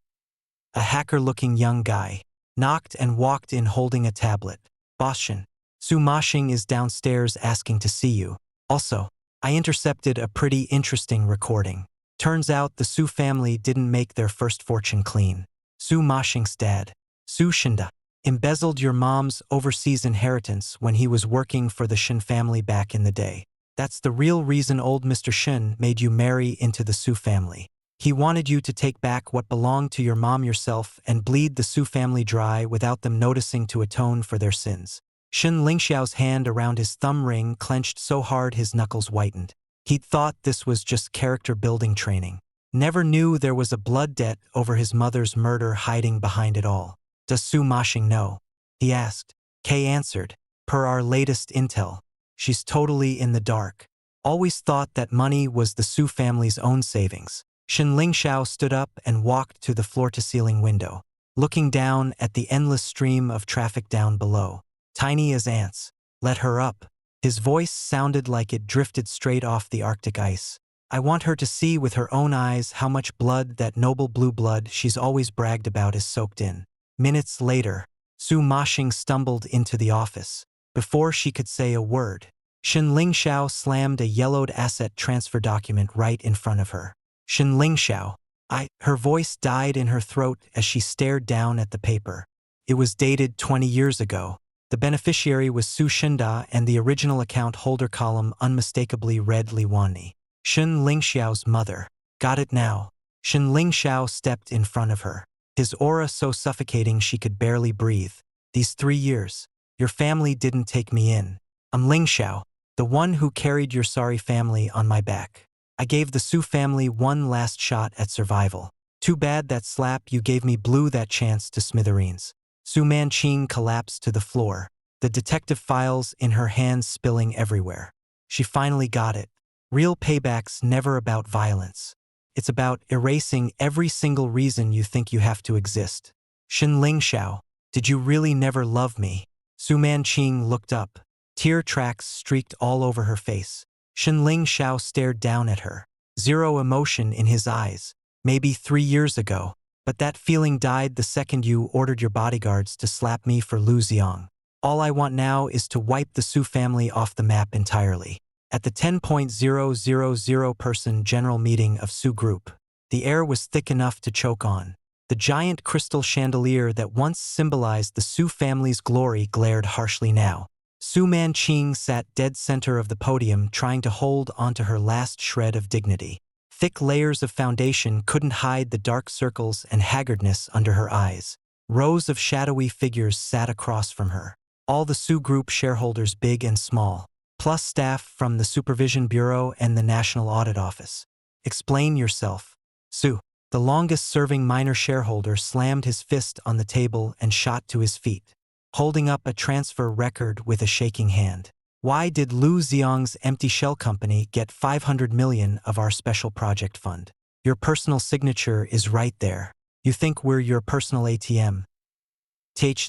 hacker-looking young guy, knocked and walked in holding a tablet. Boss Shin, Su Mashing is downstairs asking to see you. Also, I intercepted a pretty interesting recording. Turns out the Su family didn't make their first fortune clean. Su Mashing's dad, Su Shinda, embezzled your mom's overseas inheritance when he was working for the Shin family back in the day. That's the real reason old Mr. Shin made you marry into the Su family. He wanted you to take back what belonged to your mom yourself and bleed the Su family dry without them noticing to atone for their sins. Shin Lingxiao's hand around his thumb ring clenched so hard his knuckles whitened. He'd thought this was just character-building training. Never knew there was a blood debt over his mother's murder hiding behind it all. Does Su Mashing know? He asked. Kay answered. Per our latest intel, she's totally in the dark. Always thought that money was the Su family's own savings. Shin Lingxiao stood up and walked to the floor-to-ceiling window, looking down at the endless stream of traffic down below. Tiny as ants. Let her up. His voice sounded like it drifted straight off the Arctic ice. I want her to see with her own eyes how much blood, that noble blue blood she's always bragged about, is soaked in. Minutes later, Su Mashing stumbled into the office. Before she could say a word, Shin Lingxiao slammed a yellowed asset transfer document right in front of her. Shin Lingxiao, her voice died in her throat as she stared down at the paper. It was dated 20 years ago. The beneficiary was Su Shinda and the original account holder column unmistakably read Li Wanni. Shin Lingxiao's mother. Got it now. Shin Lingxiao stepped in front of her, his aura so suffocating she could barely breathe. These 3 years, your family didn't take me in. I'm Lingxiao, the one who carried your sorry family on my back. I gave the Su family one last shot at survival. Too bad that slap you gave me blew that chance to smithereens. Su Manqing collapsed to the floor, the detective files in her hands spilling everywhere. She finally got it. Real payback's never about violence. It's about erasing every single reason you think you have to exist. Shin Lingxiao, did you really never love me? Su Manqing looked up. Tear tracks streaked all over her face. Shin Lingxiao stared down at her. Zero emotion in his eyes. Maybe 3 years ago. But that feeling died the second you ordered your bodyguards to slap me for Lu Xiang. All I want now is to wipe the Su family off the map entirely. At the 10.000 person general meeting of Su Group, the air was thick enough to choke on. The giant crystal chandelier that once symbolized the Su family's glory glared harshly now. Su Manqing sat dead center of the podium, trying to hold onto her last shred of dignity. Thick layers of foundation couldn't hide the dark circles and haggardness under her eyes. Rows of shadowy figures sat across from her. All the Su Group shareholders, big and small, plus staff from the Supervision Bureau and the National Audit Office. Explain yourself. Su, the longest-serving minor shareholder, slammed his fist on the table and shot to his feet, holding up a transfer record with a shaking hand. Why did Lu Xiang's empty shell company get 500 million of our special project fund? Your personal signature is right there. You think we're your personal ATM?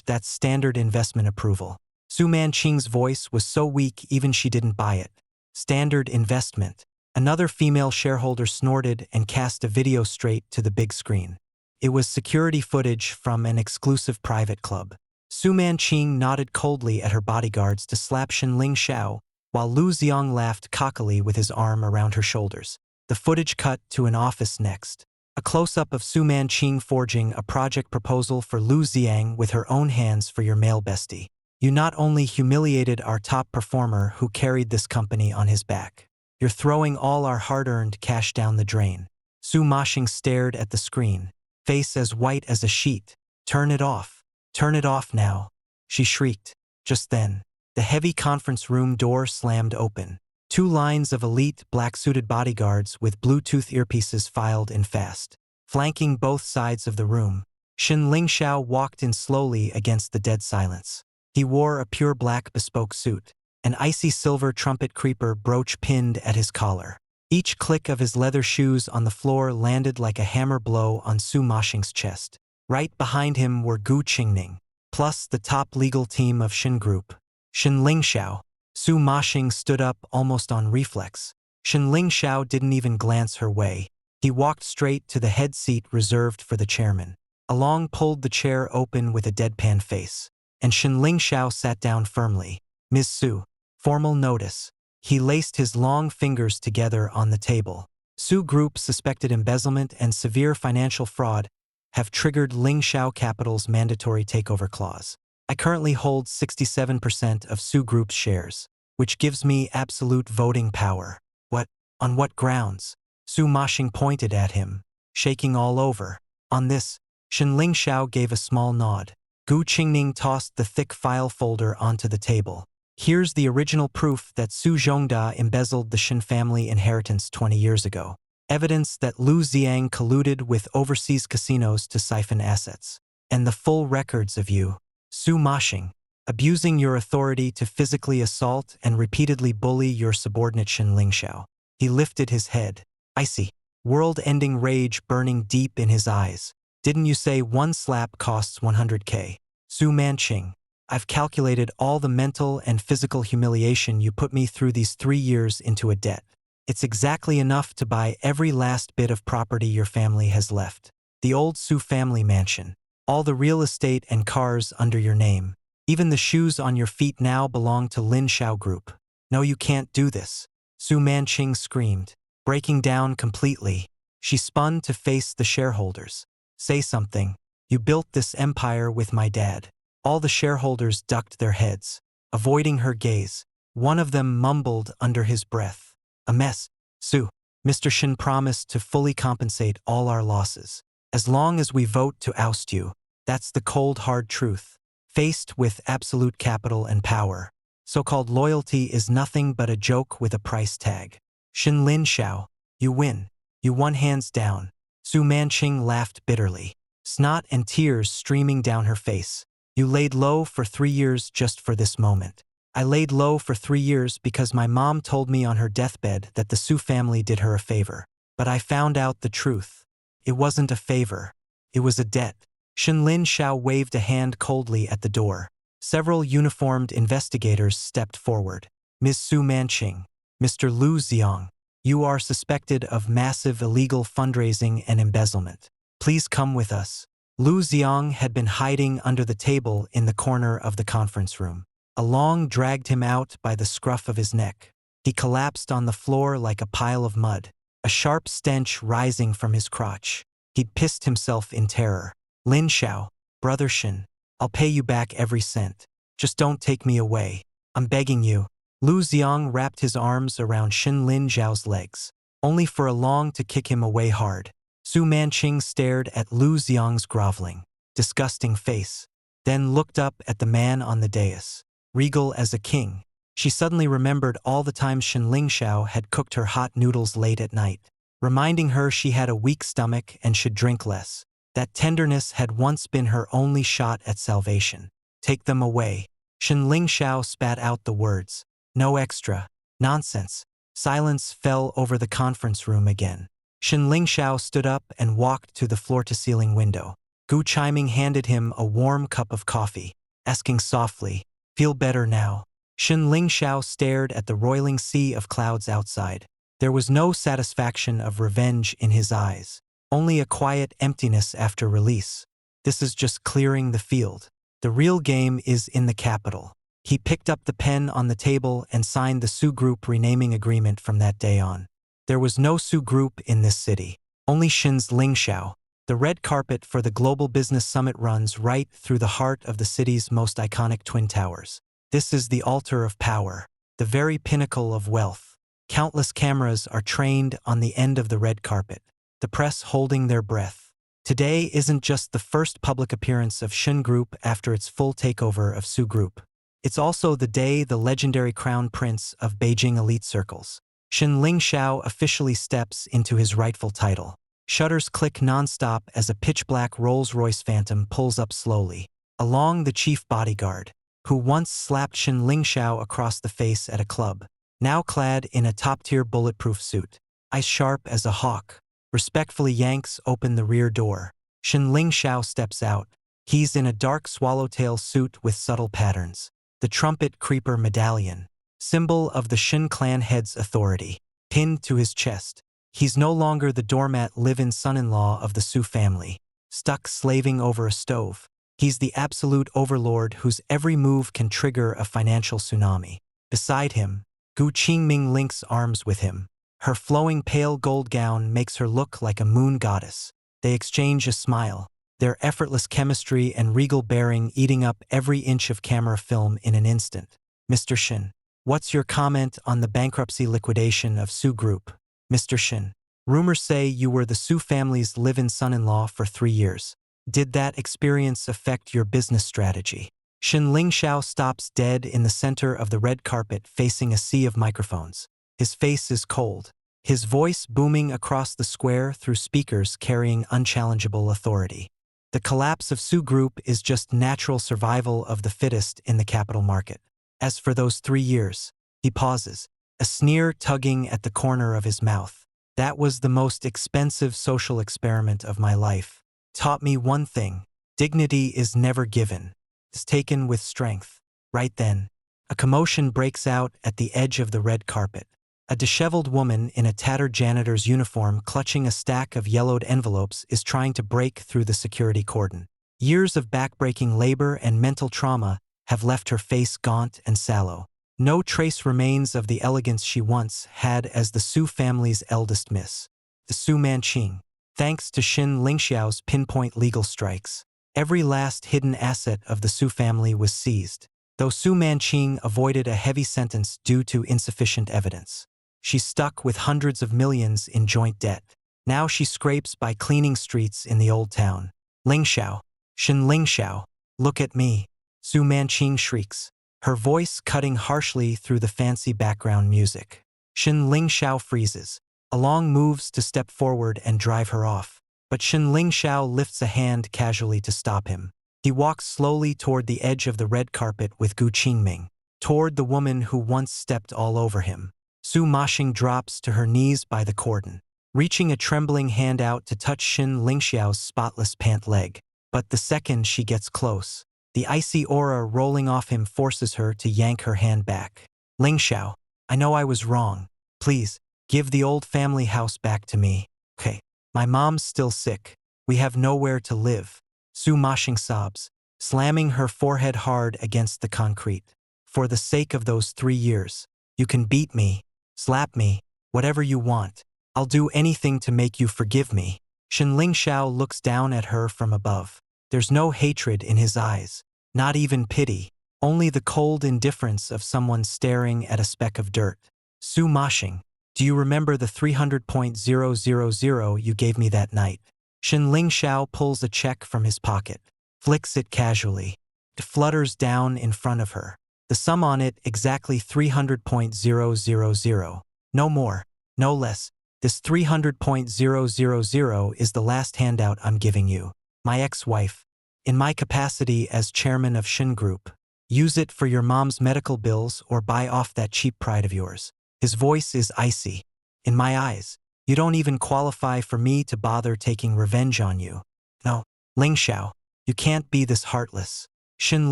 That's standard investment approval. Su Manqing's voice was so weak even she didn't buy it. Standard investment. Another female shareholder snorted and cast a video straight to the big screen. It was security footage from an exclusive private club. Su Manqing nodded coldly at her bodyguards to slap Shin Lingxiao, while Lu Xiang laughed cockily with his arm around her shoulders. The footage cut to an office next. A close-up of Su Manqing forging a project proposal for Lu Xiang with her own hands for your male bestie. You not only humiliated our top performer who carried this company on his back, you're throwing all our hard-earned cash down the drain. Su Mashing stared at the screen, face as white as a sheet. Turn it off. Turn it off now, she shrieked. Just then, the heavy conference room door slammed open. 2 lines of elite black-suited bodyguards with Bluetooth earpieces filed in fast. Flanking both sides of the room, Shin Lingxiao walked in slowly against the dead silence. He wore a pure black bespoke suit, an icy silver trumpet creeper brooch pinned at his collar. Each click of his leather shoes on the floor landed like a hammer blow on Su Mashing's chest. Right behind him were Gu Qingning, plus the top legal team of Shin Group. Shin Lingxiao. Su Mashing stood up almost on reflex. Shin Lingxiao didn't even glance her way. He walked straight to the head seat reserved for the chairman. Along pulled the chair open with a deadpan face, and Shen Lingxiao sat down firmly. Ms. Su. Formal notice. He laced his long fingers together on the table. Su Group suspected embezzlement and severe financial fraud have triggered Lingxiao Capital's mandatory takeover clause. I currently hold 67% of Su Group's shares, which gives me absolute voting power. What? On what grounds? Su Mashing pointed at him, shaking all over. On this, Shen Lingxiao gave a small nod. Gu Qingning tossed the thick file folder onto the table. Here's the original proof that Su Zhongda embezzled the Shen family inheritance 20 years ago. Evidence that Lu Ziang colluded with overseas casinos to siphon assets. And the full records of you, Su Mashing, abusing your authority to physically assault and repeatedly bully your subordinate Shen Lingxiao. He lifted his head. Icy, world-ending rage burning deep in his eyes. Didn't you say one slap costs 100K? Su Manqing, I've calculated all the mental and physical humiliation you put me through these 3 years into a debt. It's exactly enough to buy every last bit of property your family has left. The old Su family mansion, all the real estate and cars under your name. Even the shoes on your feet now belong to Lin Xiao Group. No, you can't do this. Su Manqing screamed, breaking down completely. She spun to face the shareholders. Say something. You built this empire with my dad. All the shareholders ducked their heads, avoiding her gaze. One of them mumbled under his breath. A mess. Su, Mr. Shen promised to fully compensate all our losses. As long as we vote to oust you, that's the cold hard truth. Faced with absolute capital and power, so-called loyalty is nothing but a joke with a price tag. Shen Lingxiao, you win. You won hands down. Su Manqing laughed bitterly, snot and tears streaming down her face. You laid low for 3 years just for this moment. I laid low for 3 years because my mom told me on her deathbed that the Su family did her a favor. But I found out the truth. It wasn't a favor. It was a debt. Shen Lingxiao waved a hand coldly at the door. Several uniformed investigators stepped forward. Ms. Su Manqing, Mr. Lu Ziang, you are suspected of massive illegal fundraising and embezzlement. Please come with us. Lu Ziang had been hiding under the table in the corner of the conference room. Along dragged him out by the scruff of his neck. He collapsed on the floor like a pile of mud, a sharp stench rising from his crotch. He'd pissed himself in terror. Lin Xiao, brother Shen, I'll pay you back every cent. Just don't take me away. I'm begging you. Lu Ziang wrapped his arms around Shen Lingxiao's legs, only for Along to kick him away hard. Su Manqing stared at Lu Ziang's groveling, disgusting face, then looked up at the man on the dais, regal as a king. She suddenly remembered all the times Shen Lingxiao had cooked her hot noodles late at night, reminding her she had a weak stomach and should drink less. That tenderness had once been her only shot at salvation. Take them away. Shen Lingxiao spat out the words. No extra. Nonsense. Silence fell over the conference room again. Shen Lingxiao stood up and walked to the floor-to-ceiling window. Gu Qingming handed him a warm cup of coffee, asking softly, feel better now? Shen Lingxiao stared at the roiling sea of clouds outside. There was no satisfaction of revenge in his eyes, only a quiet emptiness after release. This is just clearing the field. The real game is in the capital. He picked up the pen on the table and signed the Su Group renaming agreement from that day on. There was no Su Group in this city, only Shen's Lingxiao. The red carpet for the Global Business Summit runs right through the heart of the city's most iconic twin towers. This is the altar of power, the very pinnacle of wealth. Countless cameras are trained on the end of the red carpet, the press holding their breath. Today isn't just the first public appearance of Shen Group after its full takeover of Su Group. It's also the day the legendary crown prince of Beijing elite circles, Shen Lingxiao, officially steps into his rightful title. Shutters click nonstop as a pitch-black Rolls-Royce Phantom pulls up slowly. Along the chief bodyguard, who once slapped Shen Lingxiao across the face at a club, now clad in a top-tier bulletproof suit, eyes sharp as a hawk, respectfully yanks open the rear door. Shen Lingxiao steps out. He's in a dark swallowtail suit with subtle patterns. The trumpet creeper medallion, symbol of the Shen clan head's authority, pinned to his chest. He's no longer the doormat live-in son-in-law of the Su family. stuck slaving over a stove. He's the absolute overlord whose every move can trigger a financial tsunami. Beside him, Gu Qingming links arms with him. Her flowing pale gold gown makes her look like a moon goddess. They exchange a smile, their effortless chemistry and regal bearing eating up every inch of camera film in an instant. Mr. Shin, what's your comment on the bankruptcy liquidation of Su Group? Mr. Shin, rumors say you were the Su family's live-in son-in-law for 3 years. Did that experience affect your business strategy? Shin Lingxiao stops dead in the center of the red carpet facing a sea of microphones. His face is cold, his voice booming across the square through speakers carrying unchallengeable authority. The collapse of Su Group is just natural survival of the fittest in the capital market. As for those 3 years, he pauses, a sneer tugging at the corner of his mouth. That was the most expensive social experiment of my life. Taught me one thing: dignity is never given. It's taken with strength. Right then, a commotion breaks out at the edge of the red carpet. A disheveled woman in a tattered janitor's uniform clutching a stack of yellowed envelopes is trying to break through the security cordon. Years of backbreaking labor and mental trauma have left her face gaunt and sallow. No trace remains of the elegance she once had as the Su family's eldest miss. The Su Manqing. Thanks to Shin Lingxiao's pinpoint legal strikes, every last hidden asset of the Su family was seized, though Su Manqing avoided a heavy sentence due to insufficient evidence. She's stuck with hundreds of millions in joint debt. Now she scrapes by cleaning streets in the old town. Lingxiao, Shin Lingxiao, look at me, Su Manqing shrieks, her voice cutting harshly through the fancy background music. Shin Lingxiao freezes. Along moves to step forward and drive her off, but Shin Lingxiao lifts a hand casually to stop him. He walks slowly toward the edge of the red carpet with Gu Qingming, toward the woman who once stepped all over him. Su Mashing drops to her knees by the cordon, reaching a trembling hand out to touch Shin Lingxiao's spotless pant leg. But the second she gets close, the icy aura rolling off him forces her to yank her hand back. Lingxiao, I know I was wrong. Please, give the old family house back to me. Okay, my mom's still sick. We have nowhere to live. Su Mashing sobs, slamming her forehead hard against the concrete. For the sake of those 3 years, you can beat me, slap me, whatever you want. I'll do anything to make you forgive me. Shin Lingxiao looks down at her from above. There's no hatred in his eyes, not even pity, only the cold indifference of someone staring at a speck of dirt. Su Mashing, do you remember the 300,000 you gave me that night? Shin Lingxiao pulls a check from his pocket, flicks it casually. It flutters down in front of her. The sum on it exactly 300,000. No more, no less. This 300,000 is the last handout I'm giving you. My ex-wife, in my capacity as chairman of Shin Group. Use it for your mom's medical bills or buy off that cheap pride of yours. His voice is icy. In my eyes, you don't even qualify for me to bother taking revenge on you. No, Lingxiao, you can't be this heartless. Shin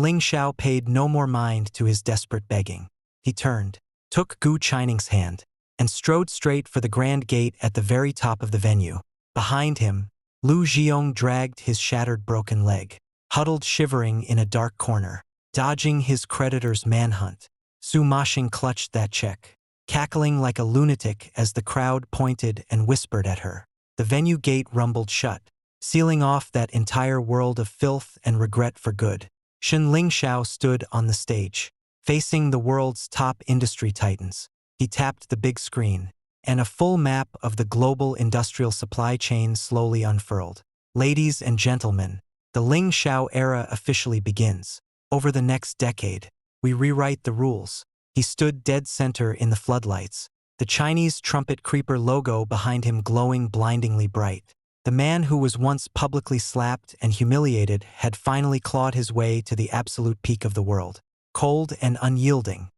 Lingxiao paid no more mind to his desperate begging. He turned, took Gu Qining's hand, and strode straight for the grand gate at the very top of the venue. Behind him, Lu Jiong dragged his shattered broken leg, huddled shivering in a dark corner, dodging his creditor's manhunt. Su Mashing clutched that check, cackling like a lunatic as the crowd pointed and whispered at her. The venue gate rumbled shut, sealing off that entire world of filth and regret for good. Shin Lingxiao stood on the stage, facing the world's top industry titans. He tapped the big screen, and a full map of the global industrial supply chain slowly unfurled. Ladies and gentlemen, the Lingxiao era officially begins. Over the next decade, we rewrite the rules. He stood dead center in the floodlights, the Chinese trumpet creeper logo behind him glowing blindingly bright. The man who was once publicly slapped and humiliated had finally clawed his way to the absolute peak of the world. Cold and unyielding,